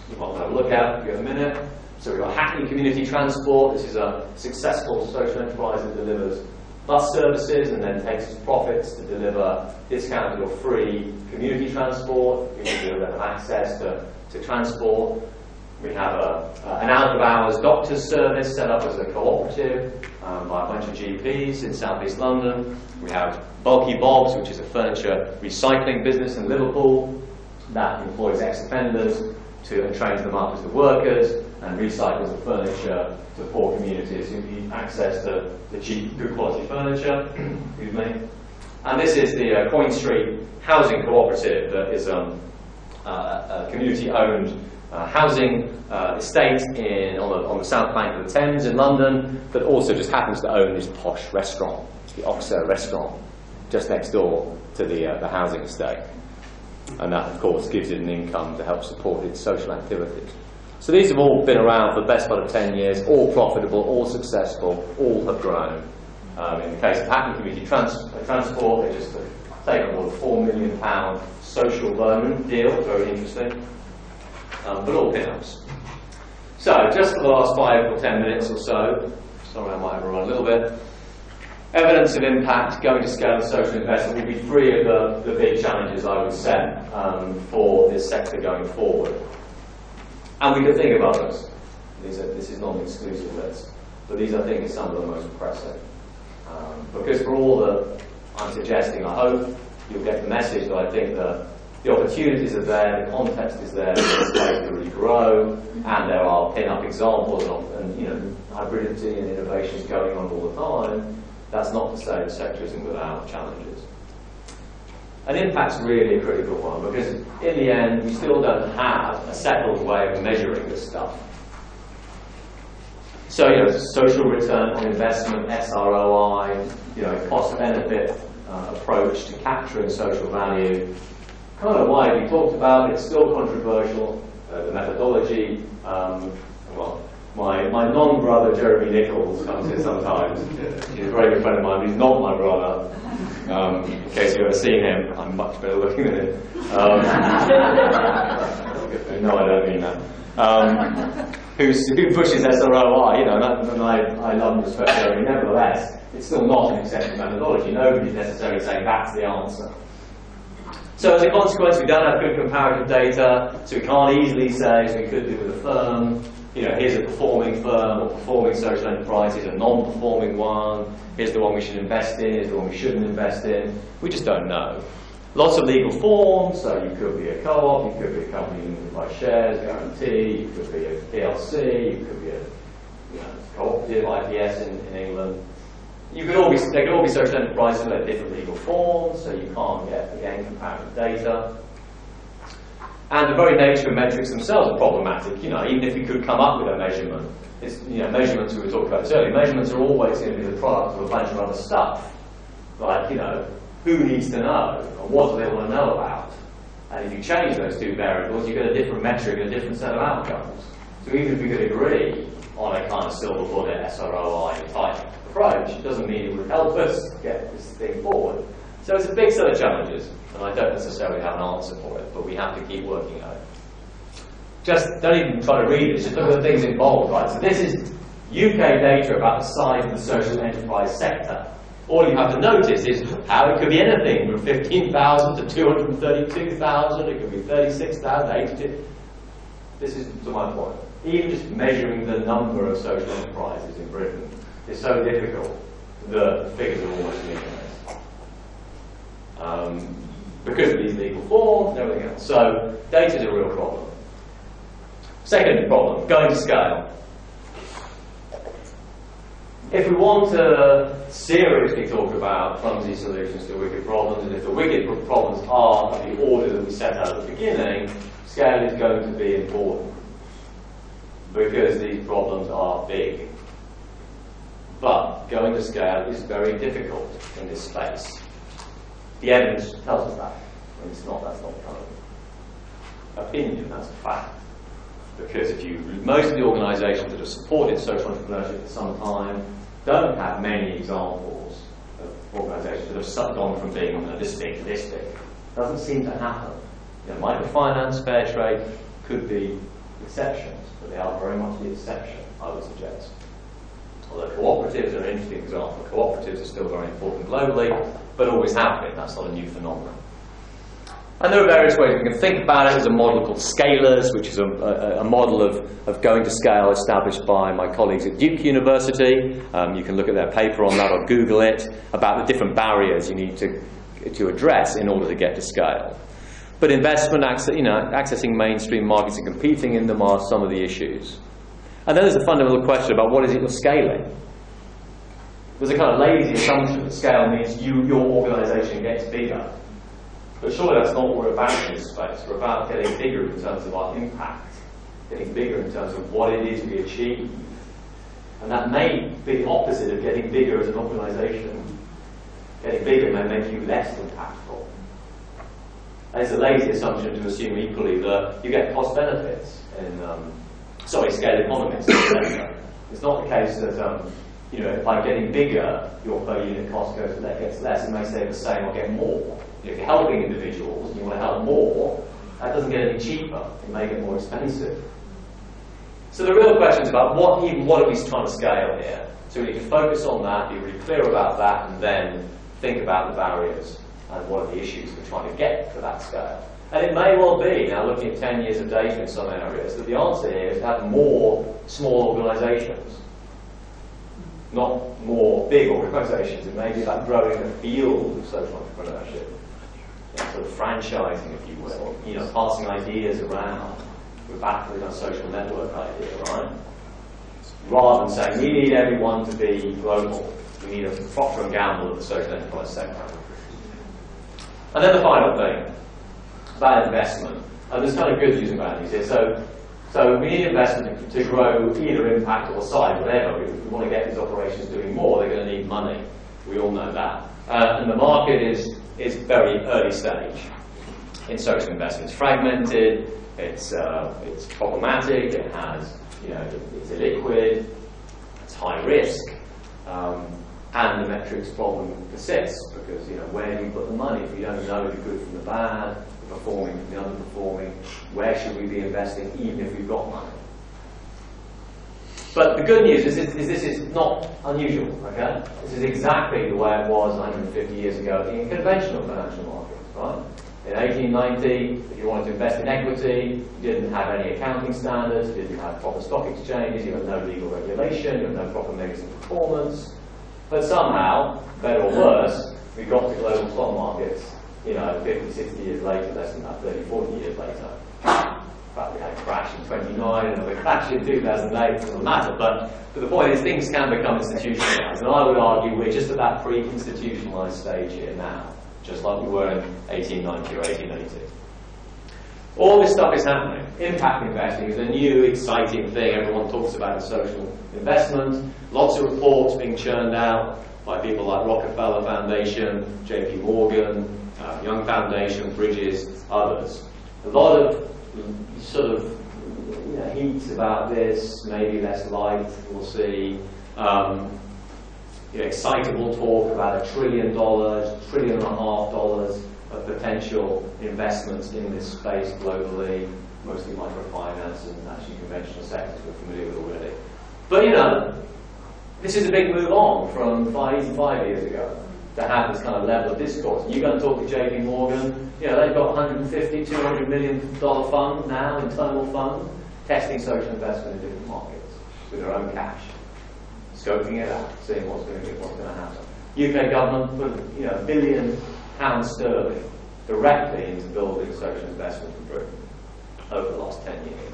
you might want to have a look at in a minute. So we've got Hackney Community Transport. This is a successful social enterprise that delivers bus services and then takes its profits to deliver discounted or free community transport. People that have access to transport. We have an out-of-hours doctor's service set up as a cooperative by a bunch of GPs in South East London. We have Bulky Bob's, which is a furniture recycling business in Liverpool that employs ex-offenders and trains them up as the workers and recycles the furniture to poor communities who need access to the cheap, good quality furniture. Excuse me. And this is the Coin Street Housing Cooperative that is a community-owned housing estate on the south bank of the Thames in London that also just happens to own this posh restaurant, the Oxer restaurant, just next door to the housing estate. And that, of course, gives it an income to help support its social activities. So these have all been around for the best part of 10 years, all profitable, all successful, all have grown. In the case of Hackney Community Transport, they just taken on a £4 million social loan deal, very interesting, but all pin-ups. So, just for the last 5 or 10 minutes or so, sorry I might have run a little bit, evidence of impact, going to scale, and social investment will be 3 of the big challenges I would set for this sector going forward. And we can think of others. This is not an exclusive list, but these I think are some of the most pressing. Because for all that I'm suggesting, I hope you'll get the message that I think that the opportunities are there, the context is there for this space to really grow, and there are pin-up examples and hybridity and innovations going on all the time. That's not to say the sector isn't without challenges. And impact's really a critical one, because in the end, we still don't have a settled way of measuring this stuff. So, social return on investment, SROI, cost-benefit approach to capturing social value, kind of widely talked about. It's still controversial. The methodology, my non-brother Jeremy Nicholls comes here sometimes. He's a very good friend of mine, but he's not my brother. In case you've ever seen him, I'm much better looking than him. No, I don't mean that. Who pushes SROI, and I love and respect Jeremy. Nevertheless, it's still not an accepted methodology. Nobody's necessarily saying that's the answer. So as a consequence, we don't have good comparative data, so we can't easily say, as we could do with a firm, here's a performing firm or performing social enterprise, here's a non-performing one, here's the one we should invest in, here's the one we shouldn't invest in. We just don't know. Lots of legal forms, so you could be a co-op, you could be a company limited by shares, guarantee, you could be a PLC, you could be a cooperative, IPS in England. They could all be social enterprises with different legal forms, so you can't get, again, comparative data. And the very nature of metrics themselves are problematic. Even if you could come up with a measurement, measurements, we were talking about this earlier, measurements are always going to be the product of a bunch of other stuff. Like, who needs to know, and what do they want to know about? And if you change those 2 variables, you get a different metric and a different set of outcomes. So even if we could agree on a kind of silver bullet SROI type approach, it doesn't mean it would help us get this thing forward. So it's a big set of challenges, and I don't necessarily have an answer for it, but we have to keep working on it. Just don't even try to read it, just look at the things involved, right? So this is UK data about the size of the social enterprise sector. All you have to notice is how it could be anything from 15,000 to 232,000, it could be 36,000, 82. This is to my point. Even just measuring the number of social enterprises in Britain is so difficult that the figures are almost meaningless. Because of these legal forms and everything else. So data is a real problem. Second problem, going to scale. If we want to seriously talk about clumsy solutions to wicked problems, and if the wicked problems are of the order that we set out at the beginning, scale is going to be important. Because these problems are big. But going to scale is very difficult in this space. The evidence tells us that. And that's not kind of opinion, that's a fact. Because most of the organisations that have supported social entrepreneurship for some time don't have many examples of organisations that have gone from being this big to this big. Doesn't seem to happen. You know, microfinance, fair trade could be exceptions, but they are very much the exception, I would suggest. Although cooperatives are an interesting example. Cooperatives are still very important globally, but always have been. That's not a new phenomenon. And there are various ways we can think about it. There's a model called Scalers, which is a model of going to scale established by my colleagues at Duke University. You can look at their paper on that or Google it, about the different barriers you need to address in order to get to scale. But investment, accessing mainstream markets and competing in them are some of the issues. And then there's a fundamental question about what is it you're scaling. There's a kind of lazy assumption that scale means your organisation gets bigger. But surely that's not what we're about in this space. We're about getting bigger in terms of our impact, getting bigger in terms of what it is we achieve. And that may be the opposite of getting bigger as an organisation. Getting bigger may make you less impactful. And it's a lazy assumption to assume equally that you get cost benefits in scale economics. It's not the case that by getting bigger, your per unit cost gets less. It may stay the same or get more. If you're helping individuals and you want to help more, that doesn't get any cheaper. It may get more expensive. So the real question is about what are we trying to scale here? So we need to focus on that, be really clear about that, and then think about the barriers and what are the issues we're trying to get to that scale. And it may well be, now looking at 10 years of data in some areas, that the answer here is to have more small organisations, not more big organisations. It may be about growing the field of social entrepreneurship. Sort of franchising, if you will, passing ideas around. We're back to the social network idea, right? Rather than saying we need everyone to be global, we need a Procter & Gamble of the social enterprise sector. And then the final thing about investment, and there's kind of good news and bad news here. So we need investment to grow either impact or size, whatever. If we want to get these operations doing more, they're going to need money. We all know that. And the market is very early stage in social investment. It's fragmented, it's problematic, it has, it's illiquid, it's high risk, and the metrics problem persists because, where do you put the money if you don't know the good from the bad, the performing from the underperforming? Where should we be investing even if we've got money? But the good news is this is not unusual, okay? This is exactly the way it was 150 years ago in conventional financial markets, right? In 1890, if you wanted to invest in equity, you didn't have any accounting standards, you didn't have proper stock exchanges, you had no legal regulation, you had no proper measures of performance. But somehow, better or worse, we got to global stock markets, 50, 60 years later, less than that, 30, 40 years later. In fact, we had a crash in 29, another crash in 2008, it doesn't matter, but the point is things can become institutionalised, and I would argue we're just at that pre-institutionalised stage here now, just like we were in 1890 or 1880. All this stuff is happening. Impact investing is a new, exciting thing everyone talks about in social investment. Lots of reports being churned out by people like Rockefeller Foundation, JP Morgan, Young Foundation, Bridges, others. A lot of sort of heat about this, maybe less light, we'll see. Excitable talk about $1 trillion, $1.5 trillion of potential investments in this space globally, mostly microfinance and actually conventional sectors we're familiar with already. But this is a big move on from 5 years ago to have this kind of level of discourse. And you're going to talk to JP Morgan, they've got $150, $200 million fund now, internal fund, testing social investment in different markets with their own cash, scoping it out, seeing what's going to happen. UK government put £1 billion directly into building social investment in Britain over the last 10 years.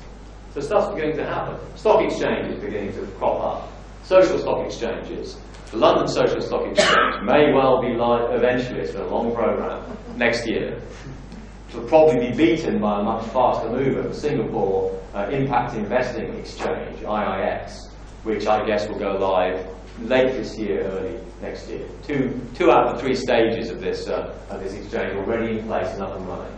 So stuff's beginning to happen. Stock exchanges beginning to crop up. Social stock exchanges. The London Social Stock Exchange may well be live eventually, it's been a long programme, next year. It will probably be beaten by a much faster mover, the Singapore Impact Investing Exchange, IIX, which I guess will go live late this year, early next year. Two out of the 3 stages of this exchange already in place and up and running.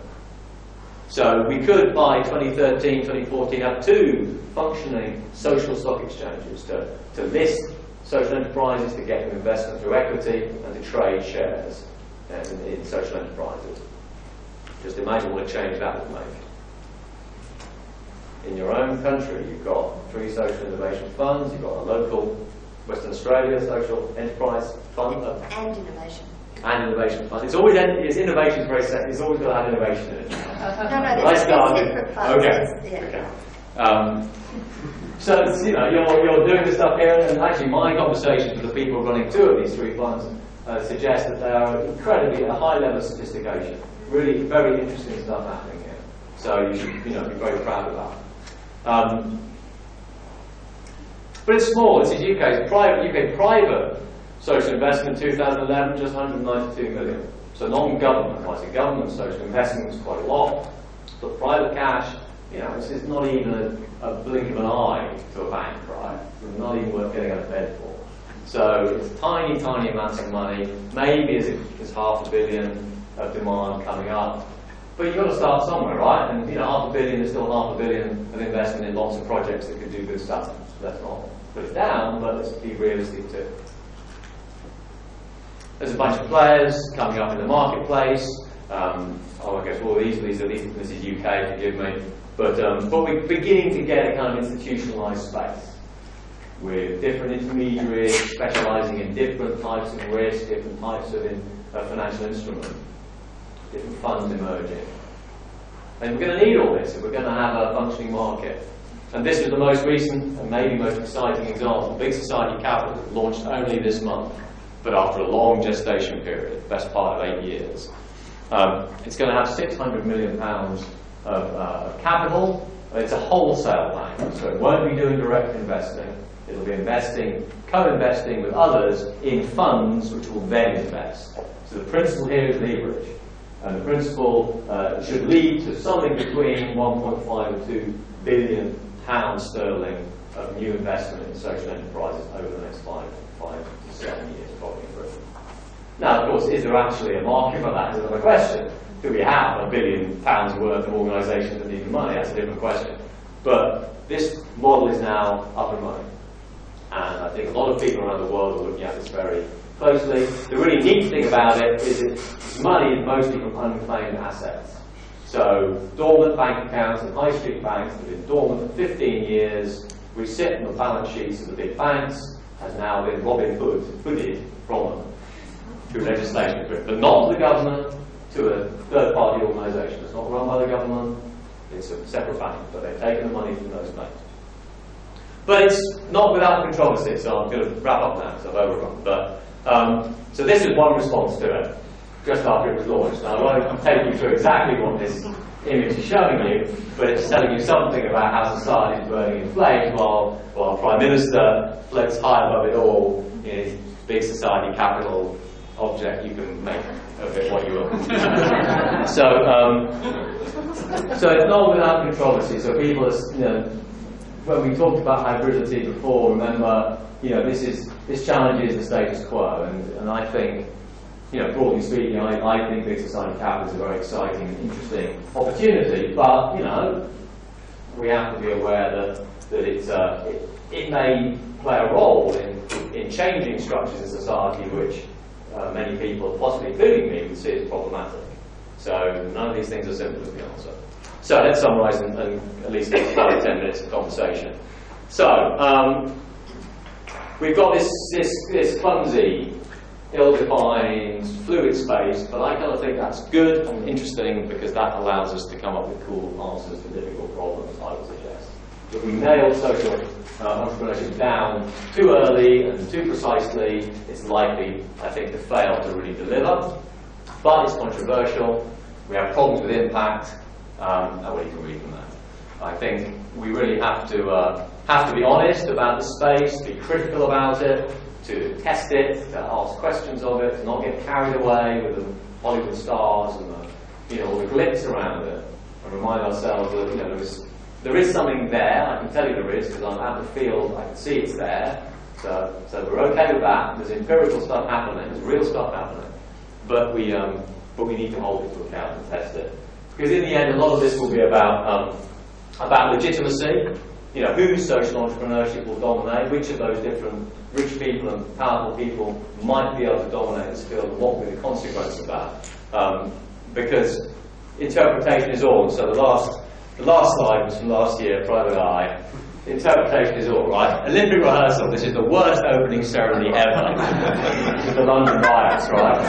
So we could, by 2013, 2014, have 2 functioning social stock exchanges to list social enterprises, to get them investment through equity, and to trade shares in social enterprises. Just imagine what a change that would make. In your own country, you've got 3 social innovation funds, you've got a local Western Australia social enterprise fund. And innovation. And innovation fund. It's always innovation is very second. It's always got to have innovation in it. No, they're separate funds. Okay. Yeah. Okay. So you know you're doing this stuff here, and actually my conversations with the people running 2 of these 3 funds suggest that they are incredibly at a high level of sophistication. Really, very interesting stuff happening here. So you should be very proud of that. But it's small. It's UK. It's private. UK private social investment in 2011 just 192 million. So non-government. I say government social investment is quite a lot, but private cash, it's not even a blink of an eye to a bank, right? It's not even worth getting out of bed for. So it's tiny, tiny amounts of money. Maybe as £500 million of demand coming up. But you've got to start somewhere, right? And £500 million is still £500 million of investment in lots of projects that could do good stuff. So let's not put it down, but let's be realistic too. There's a bunch of players coming up in the marketplace. I guess all these are this is UK, forgive me. But we're beginning to get a kind of institutionalised space with different intermediaries specialising in different types of risk, different types of financial instruments. Different funds emerging. And we're going to need all this if we're going to have a functioning market. And this is the most recent and maybe most exciting example. Big Society Capital launched only this month, but after a long gestation period, best part of 8 years. It's going to have £600 million of capital. It's a wholesale bank, so it won't be doing direct investing. It'll be co-investing with others in funds which will then invest. So the principle here is leverage. And the principle should lead to something between 1.5 and 2 billion pounds sterling of new investment in social enterprises over the next 5 to 7 years, probably. Now, of course, is there actually a market for that? Is another question. Do we have £1 billion worth of organisations that need money? That's a different question. But this model is now up and running. And I think a lot of people around the world are looking at this very closely. The really neat thing about it is that money is mostly from unclaimed assets. So dormant bank accounts and high street banks that have been dormant for 15 years, we sit on the balance sheets of the big banks, has now been Robin Hooded from them through legislation, but not to the government, to a third-party organisation. It's not run by the government, it's a separate bank, but they've taken the money from those banks. But it's not without controversy, so I'm going to wrap up now because I've overrun. But so this is one response to it, just after it was launched. Now I won't take you through exactly what this image is showing you, but it's telling you something about how society is burning in flames while our Prime Minister floats high above it all in his big society capital object. You can make of it what you will. So it's not without controversy. So people are, when we talked about hybridity before, remember, this challenges the status quo, and I think, broadly speaking, I think big society capital is a very exciting and interesting opportunity, but we have to be aware that it may play a role in changing structures in society which many people, possibly including me, would see as problematic. So none of these things are simple as the answer. So let's summarise and at least get 5 to 10 minutes of conversation. So we've got this clumsy, ill-defined, fluid space, but I kind of think that's good and interesting because that allows us to come up with cool answers to difficult problems, I would suggest. If we nail social entrepreneurship down too early and too precisely, it's likely, I think, to fail to really deliver. But it's controversial, we have problems with impact, and what you can read from that. I think we really have to be honest about the space, be critical about it, to test it, to ask questions of it, to not get carried away with the Hollywood stars and all the glitz around it, and remind ourselves that there is something there. I can tell you there is because I'm out in the field. I can see it's there. So we're okay with that. There's empirical stuff happening. There's real stuff happening, but we need to hold it to account and test it. Because in the end, a lot of this will be about legitimacy. Whose social entrepreneurship will dominate? Which of those different rich people and powerful people might be able to dominate this field? And what will be the consequence of that? Because interpretation is all. So the last slide was from last year, private eye. Interpretation is all, right? Olympic rehearsal, this is the worst opening ceremony ever. This is the London riots, right?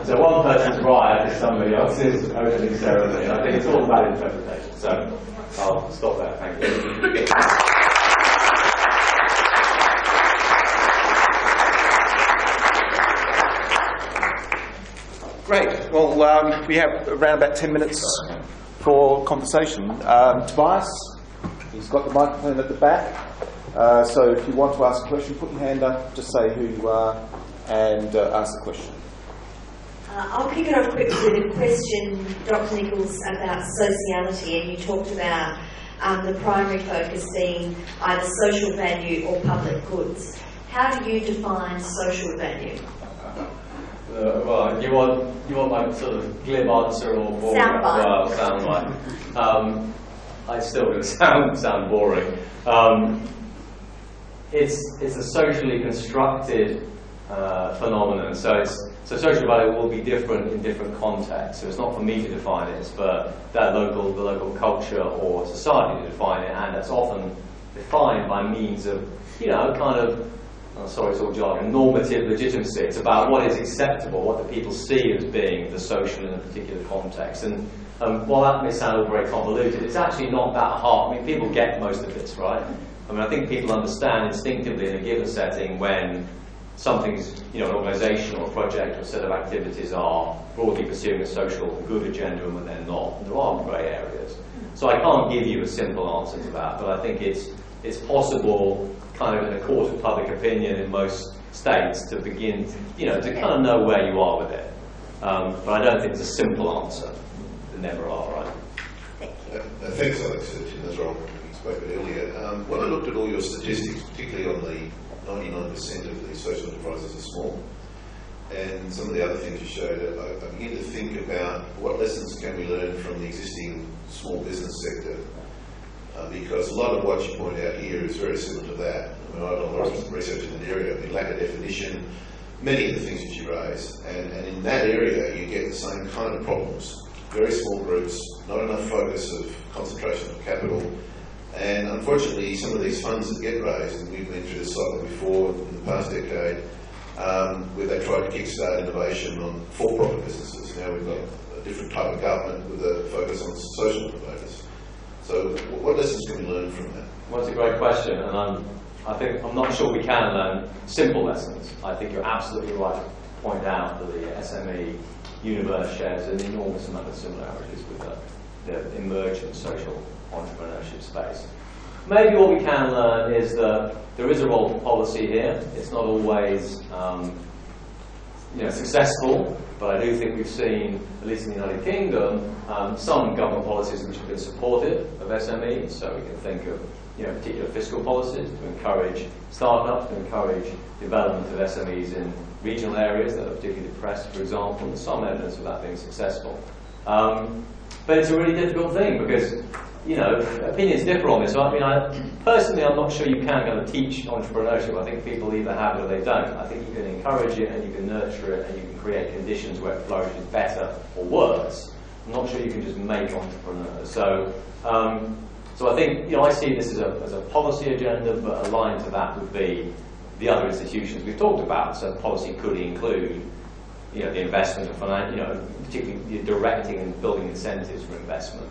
So one person's riot is somebody else's opening ceremony. I think it's all about interpretation. So I'll stop there, thank you. Great. Well, we have around about 10 minutes for conversation. Tobias, he's got the microphone at the back. So if you want to ask a question, put your hand up, just say who you are, and ask the question. I'll kick it off quickly with a question, Dr. Nicholls, about sociality, and you talked about the primary focus being either social value or public goods. How do you define social value? Well, you want my sort of glib answer or boring? Soundbite. I still going to sound boring. It's a socially constructed phenomenon. So social value will be different in different contexts. So it's not for me to define it. It's for the local culture or society to define it, and it's often defined by means of kind of. Sorry, it's all jargon, normative legitimacy. It's about what is acceptable, what do people see as being the social in a particular context. And while that may sound all very convoluted, it's actually not that hard. I mean, people get most of this, right? I mean, I think people understand instinctively in a given setting when something's, an organisation or a project or a set of activities are broadly pursuing a social good agenda and when they're not. And there are grey areas. So I can't give you a simple answer to that, but I think it's possible kind of in a court of public opinion in most states to begin, to kind of know where you are with it. But I don't think it's a simple answer. There never are, right? Thanks, Alex. That's wrong. You spoke a bit earlier. When I looked at all your statistics, particularly on the 99% of the social enterprises are small, and some of the other things you showed, I begin to think about what lessons can we learn from the existing small business sector. Because a lot of what you point out here is very similar to that. I mean, I've done a lot of research in that area. I mean, lack of definition, many of the things that you raised, and in that area you get the same kind of problems. Very small groups, not enough focus of concentration of capital, and unfortunately some of these funds that get raised, and we've been through this cycle before in the past decade, where they try to kickstart innovation on for-profit businesses. Now we've got a different type of government with a focus on social providers. So what lessons can we learn from that? Well, it's a great question, and I'm not sure we can learn simple lessons. I think you're absolutely right to point out that the SME universe shares an enormous amount of similarities with the emergent social entrepreneurship space. Maybe what we can learn is that there is a role for policy here. It's not always successful, but I do think we've seen, at least in the United Kingdom, some government policies which have been supportive of SMEs. So we can think of particular fiscal policies to encourage startups, to encourage development of SMEs in regional areas that are particularly depressed, for example. There's some evidence of that being successful. But it's a really difficult thing because opinions differ on this. So, I mean, personally, I'm not sure you can kind of teach entrepreneurship. I think people either have it or they don't. I think you can encourage it and you can nurture it and you can create conditions where it flourishes better or worse. I'm not sure you can just make entrepreneurs. So I think I see this as a policy agenda, but aligned to that would be the other institutions we've talked about. So policy could include the investment of particularly the directing and building incentives for investment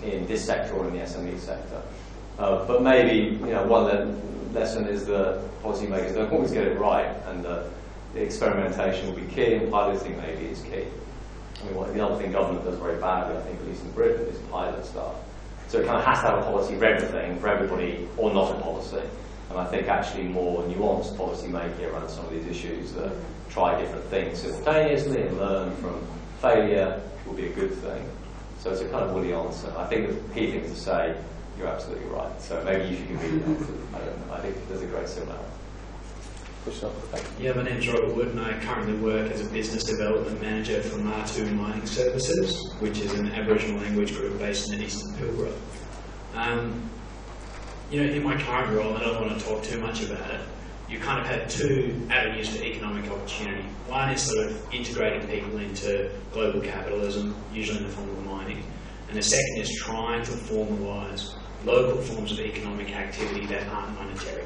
in this sector or in the SME sector. But maybe one lesson is that policymakers don't always get it right, and the experimentation will be key, and piloting maybe is key. I mean, the other thing government does very badly, I think, at least in Britain, is pilot stuff. So it kind of has to have a policy for everything, for everybody, or not a policy. And I think actually more nuanced policy making around some of these issues that try different things simultaneously and learn from failure will be a good thing. So it's a kind of woolly answer. I think the key thing is to say, you're absolutely right. So maybe you should give me the answer. I don't know. I think there's a great similarity. Yeah, my name's Robert Wood and I currently work as a business development manager for Martu Mining Services, which is an Aboriginal language group based in the Eastern Pilbara. In my current role, I don't want to talk too much about it, you kind of had two avenues for economic opportunity. One is sort of integrating people into global capitalism, usually in the form of mining, and the second is trying to formalise local forms of economic activity that aren't monetary.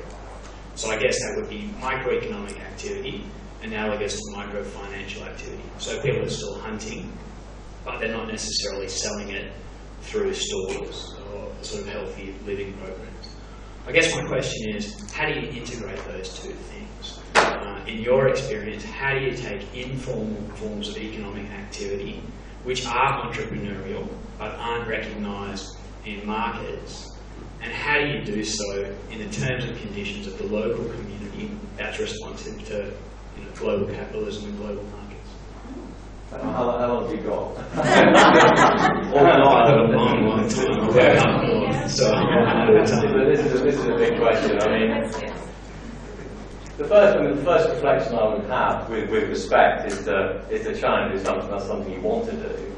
So I guess that would be microeconomic activity, analogous to micro-financial activity. So people are still hunting, but they're not necessarily selling it through stores or sort of healthy living programs. I guess my question is, how do you integrate those two things? In your experience, how do you take informal forms of economic activity, which are entrepreneurial, but aren't recognised in markets, and how do you do so in the terms and conditions of the local community that's responsive to global capitalism and global markets? How long have you got? long time. So this is a big question. I mean, the first reflection I would have with respect is to try and do something that's something you want to do.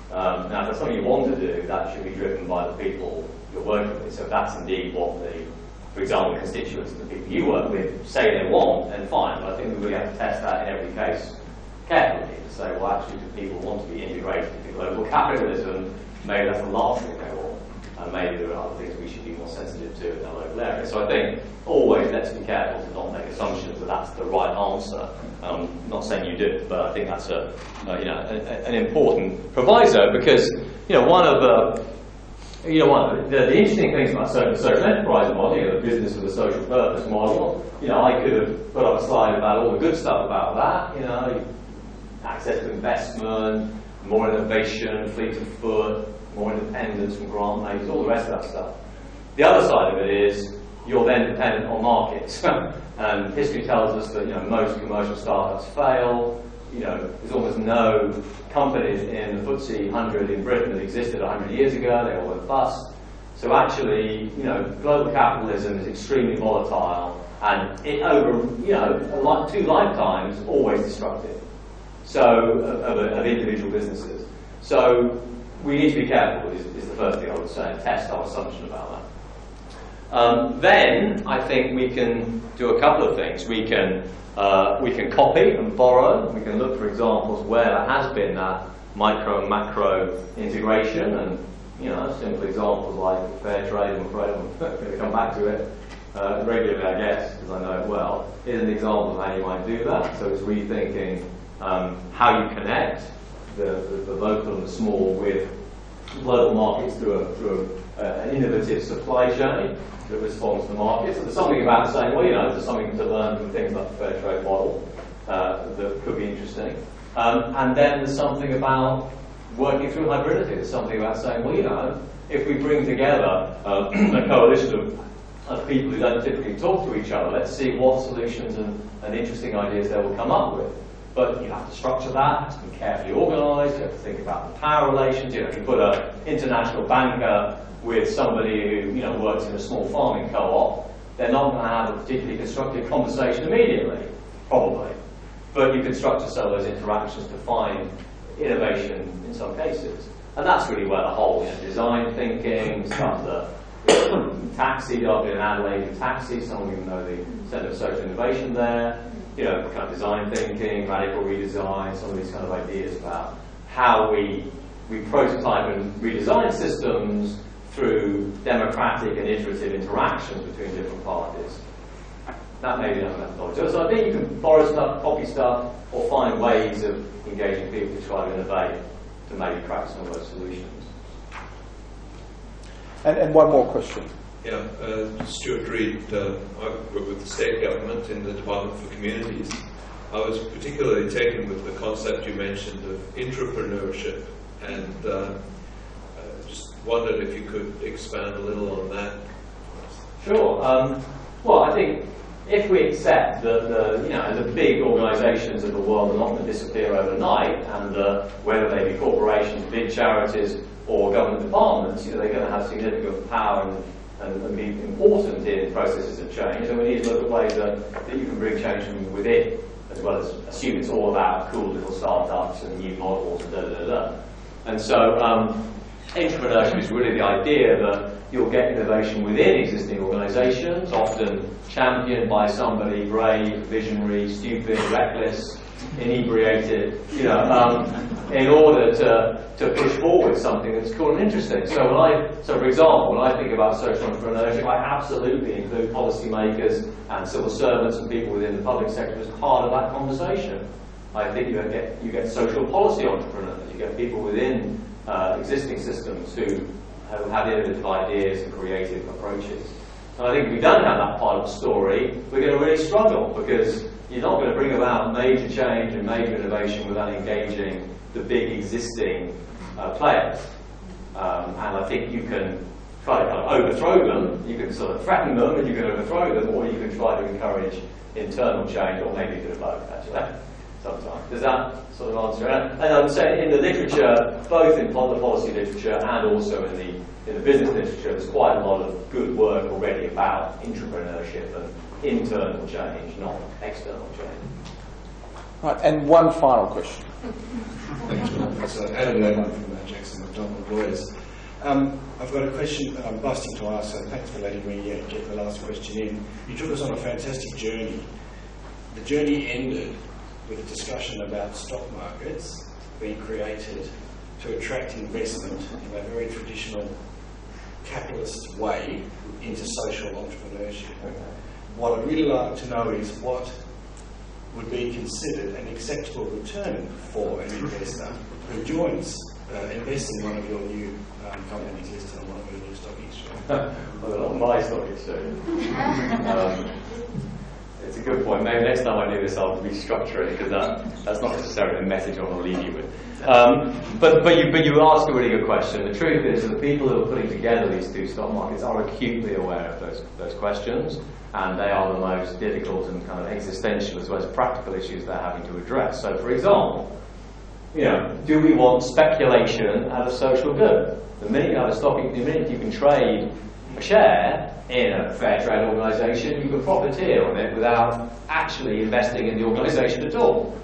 Now, if that's something you want to do, that should be driven by the people you're working with. So if that's indeed what for example, constituents of the people you work with say they want, then fine. But I think we really have to test that in every case carefully to say, well, actually, do people want to be integrated into global capitalism? Maybe that's the last thing they want, and maybe there are other things we should be more sensitive to in our local area. So I think always let's be careful to not make assumptions that that's the right answer. I'm not saying you do, but I think that's an important proviso, because one of the interesting things about social enterprise model, the business with a social purpose model, I could have put up a slide about all the good stuff about that, access to investment, more innovation, fleet of foot, more independence from grant makers, all the rest of that stuff. The other side of it is you're then dependent on markets. And history tells us that most commercial startups fail. There's almost no companies in the FTSE 100 in Britain that existed 100 years ago. They all went bust. So actually, global capitalism is extremely volatile, and it over two lifetimes always destructive. So of individual businesses. So we need to be careful. Is the first thing I would say, and test our assumption about that. Then I think we can do a couple of things. We can copy and borrow. We can look for examples where there has been that micro and macro integration, and simple examples like fair trade. I'm afraid I'm going to come back to it regularly, I guess, because I know it well. Is an example of how you might do that. So it's rethinking how you connect the local and the small with global markets through an innovative supply chain that responds to markets. So there's something about saying, well, there's something to learn from things like the fair trade model that could be interesting. And then there's something about working through hybridity. There's something about saying, well, if we bring together a coalition of people who don't typically talk to each other, let's see what solutions and interesting ideas they will come up with. But you have to structure that, it has to be carefully organised, you have to think about the power relations. If you put an international banker with somebody who works in a small farming co-op, they're not going to have a particularly constructive conversation immediately, probably. But you can structure some of those interactions to find innovation in some cases. And that's really where the whole design thinking, stuff that taxi, I've been in Adelaide in taxi, some of you know the Centre for Social Innovation there. Kind of design thinking, radical redesign, some of these kind of ideas about how we prototype and redesign systems through democratic and iterative interactions between different parties. That may be another methodology. So I think you can borrow stuff, copy stuff, or find ways of engaging people to try to innovate to maybe crack some of those solutions. And one more question. Yeah, Stuart Reid. I work with the state government in the Department for Communities. I was particularly taken with the concept you mentioned of entrepreneurship, and just wondered if you could expand a little on that. Sure. Well, I think if we accept that the big organisations of the world are not going to disappear overnight, and whether they be corporations, big charities, or government departments, they're going to have significant power and be important in processes of change, and we need to look at ways that you can bring change from within, as well as assume it's all about cool little startups and new models and da-da-da-da. And so entrepreneurship is really the idea that you'll get innovation within existing organisations, often championed by somebody brave, visionary, stupid, reckless, inebriated, in order to push forward something that's cool and interesting. So for example, when I think about social entrepreneurship, I absolutely include policymakers and civil servants and people within the public sector as part of that conversation. I think you get social policy entrepreneurs, you get people within existing systems who have innovative ideas and creative approaches. And I think if we don't have that part of the story, we're going to really struggle, because you're not going to bring about major change and major innovation without engaging the big existing players. And I think you can try to kind of overthrow them, you can sort of threaten them and you can overthrow them, or you can try to encourage internal change, or maybe do both, actually, sometimes. Does that sort of answer it? And I would say in the literature, both in the policy literature and also in the business literature, there's quite a lot of good work already about entrepreneurship and internal change, not external change. Right, and one final question. Thanks, John. It's Adam Lehman from Jackson McDonald Lawyers. I've got a question that I'm busting to ask, so thanks for letting me get the last question in. You took us on a fantastic journey. The journey ended with a discussion about stock markets being created to attract investment in a very traditional capitalist way into social entrepreneurship. What I'd really like to know is what would be considered an acceptable return for an investor who joins, invests in one of your new companies listed on one of your new stock exchanges. Well, on my stock exchange. It's a good point. Maybe next time I do this, I'll restructure it, because that's not necessarily the message I want to leave you with. But you ask a really good question. The truth is that the people who are putting together these two stock markets are acutely aware of those questions, and they are the most difficult and kind of existential as well as practical issues they're having to address. So, for example, do we want speculation out of social good? The minute you have a stock, the minute you can trade a share in a fair trade organisation, you can profiteer on it without actually investing in the organisation at all.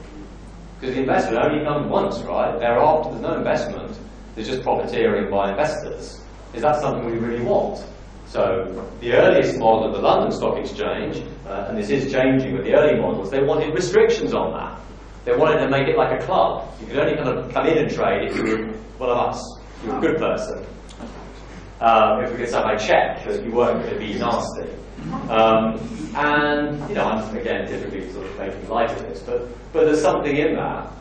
Because the investment only comes once, right? Thereafter, there's no investment. There's just profiteering by investors. Is that something we really want? So the earliest model of the London Stock Exchange, and this is changing with the early models, they wanted restrictions on that. They wanted to make it like a club. You could only kind of come in and trade if you were one of us. You were a good person. If we could somehow check that you weren't going to be nasty. And, I'm, again, typically sort of making light of this, but there's something in that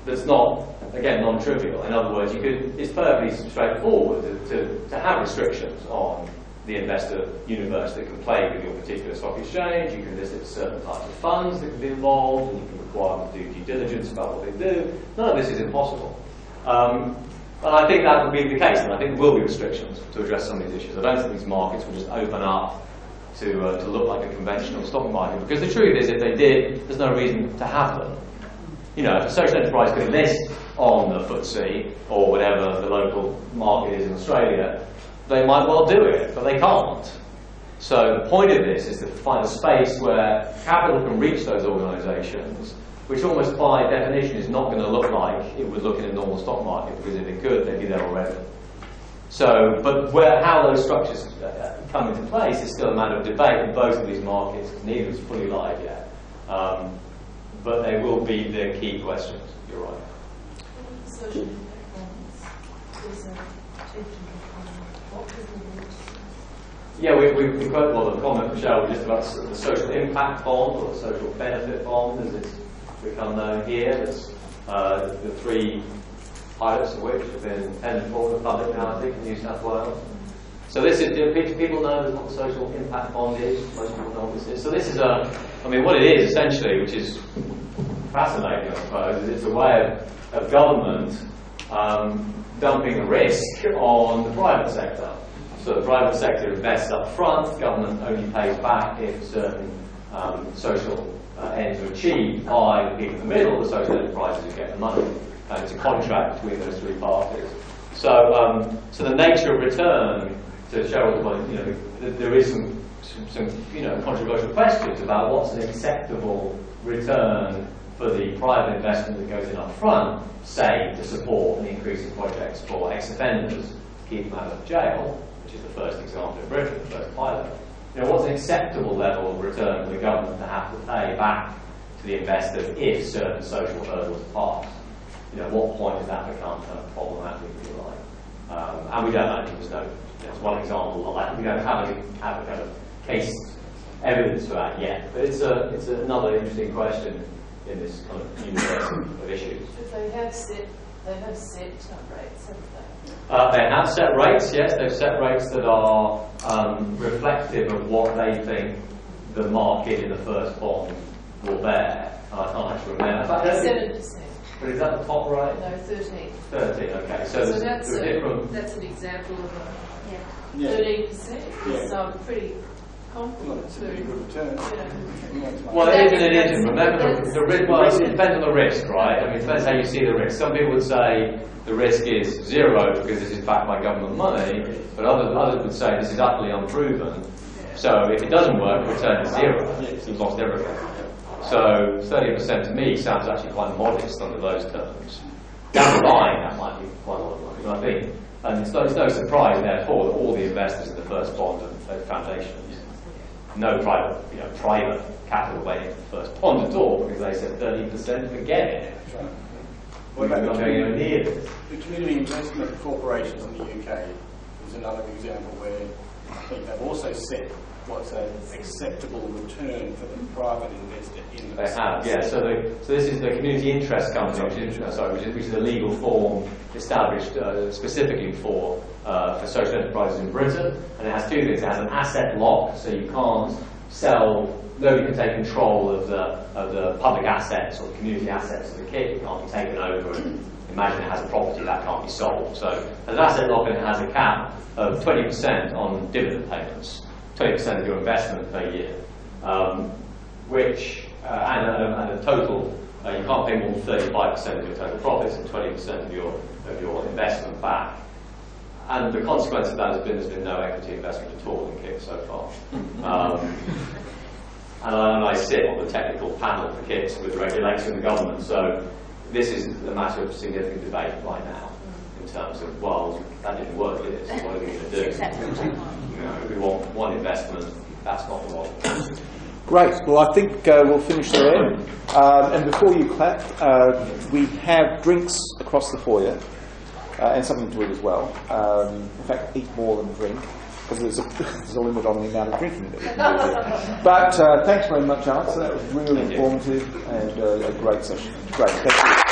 that's not, again, non-trivial. In other words, it's perfectly straightforward to have restrictions on the investor universe that can play with your particular stock exchange. You can visit certain types of funds that can be involved, and you can require them to do due diligence about what they do. None of this is impossible. And I think that will be the case, and I think there will be restrictions to address some of these issues. I don't think these markets will just open up to look like a conventional stock market, because the truth is, if they did, there's no reason to have them. If a social enterprise could list on the FTSE or whatever the local market is in Australia, they might well do it, but they can't. So the point of this is to find a space where capital can reach those organisations, which almost by definition is not going to look like it would look in a normal stock market, because if it could, they'd be there already. So, but how those structures come into place is still a matter of debate in both of these markets, because neither is fully live yet. But they will be the key questions. You're right. Social impact Yeah, we quote a lot of comment from Cheryl just about the social impact bond, or the social benefit bond, as it's become known here. There's the three pilots of which have been intended for the public now, I think, in New South Wales. So this is, do people know what the social impact bond is? Most people know what this is. So this is what it is essentially, which is fascinating, I suppose, is it's a way of government dumping the risk on the private sector. So the private sector invests up front, government only pays back if certain social ends are achieved by the people in the middle, the social enterprises who get the money. It's a contract between those three parties. So, so the nature of return, to Cheryl's point, there is some controversial questions about what's an acceptable return for the private investment that goes in up front, say to support an increase in projects for ex-offenders, keep them out of jail, which is the first example in Britain, the first pilot. What's an acceptable level of return for the government to have to pay back to the investors if certain social hurdles are passed? At what point does that become kind of problematic, if you like? And we don't know. There's no. It's one example. We don't have a kind of case evidence for that yet. But it's another interesting question in this kind of universe of issues. But they have set rates, haven't they? They have set rates, yes. They've set rates that are reflective of what they think the market in the first bond will bear. I can't actually remember. 7%. But is that the top right? No, 13. 13, okay. So that's different. That's an example of a 13%. Yeah. So I'm pretty confident. It's a very good return. Well, it is and it isn't. Remember, the risk. Well, it depends on the risk, right? I mean, it depends how you see the risk. Some people would say the risk is zero because this is backed by government money, but others would say this is utterly unproven. So if it doesn't work, the return is zero. You've lost everything. So 30% to me sounds actually quite modest under those terms. Down the line, that might be quite a lot of money, but I think, and it's no surprise, therefore, that all the investors in the first bond are foundations. No private capital went into the first bond at all because they said 30%, forget it. What about not going anywhere near this. The community investment corporations in the UK is another example where I think they've also set what's an acceptable return for the private investor in the They have, yeah. So this is the community interest company, which is a legal form established specifically for social enterprises in Britain, and it has two things. It has an asset lock, so you can't sell. Nobody can take control of the public assets or the community assets of the kit. It can't be taken over. And imagine it has a property that can't be sold. So an asset lock, and it has a cap of 20% on dividend payments. 20% of your investment per year, which and a total you can't pay more than 35% of your total profits and 20% of your investment back. And the consequence of that has been no equity investment at all in KICS so far. And I sit on the technical panel for KICS with regulation and the government, so this is a matter of significant debate right now in terms of, well, that didn't work, did it? So what are we going to do? We want one investment, that's not the one. Great. Well, I think we'll finish there. And before you clap, we have drinks across the foyer and something to eat as well. In fact, eat more than drink, because there's a limit on the amount of drinking that we can do here. But thanks very much, Alex. That was really informative and a great session. Great. Thank you.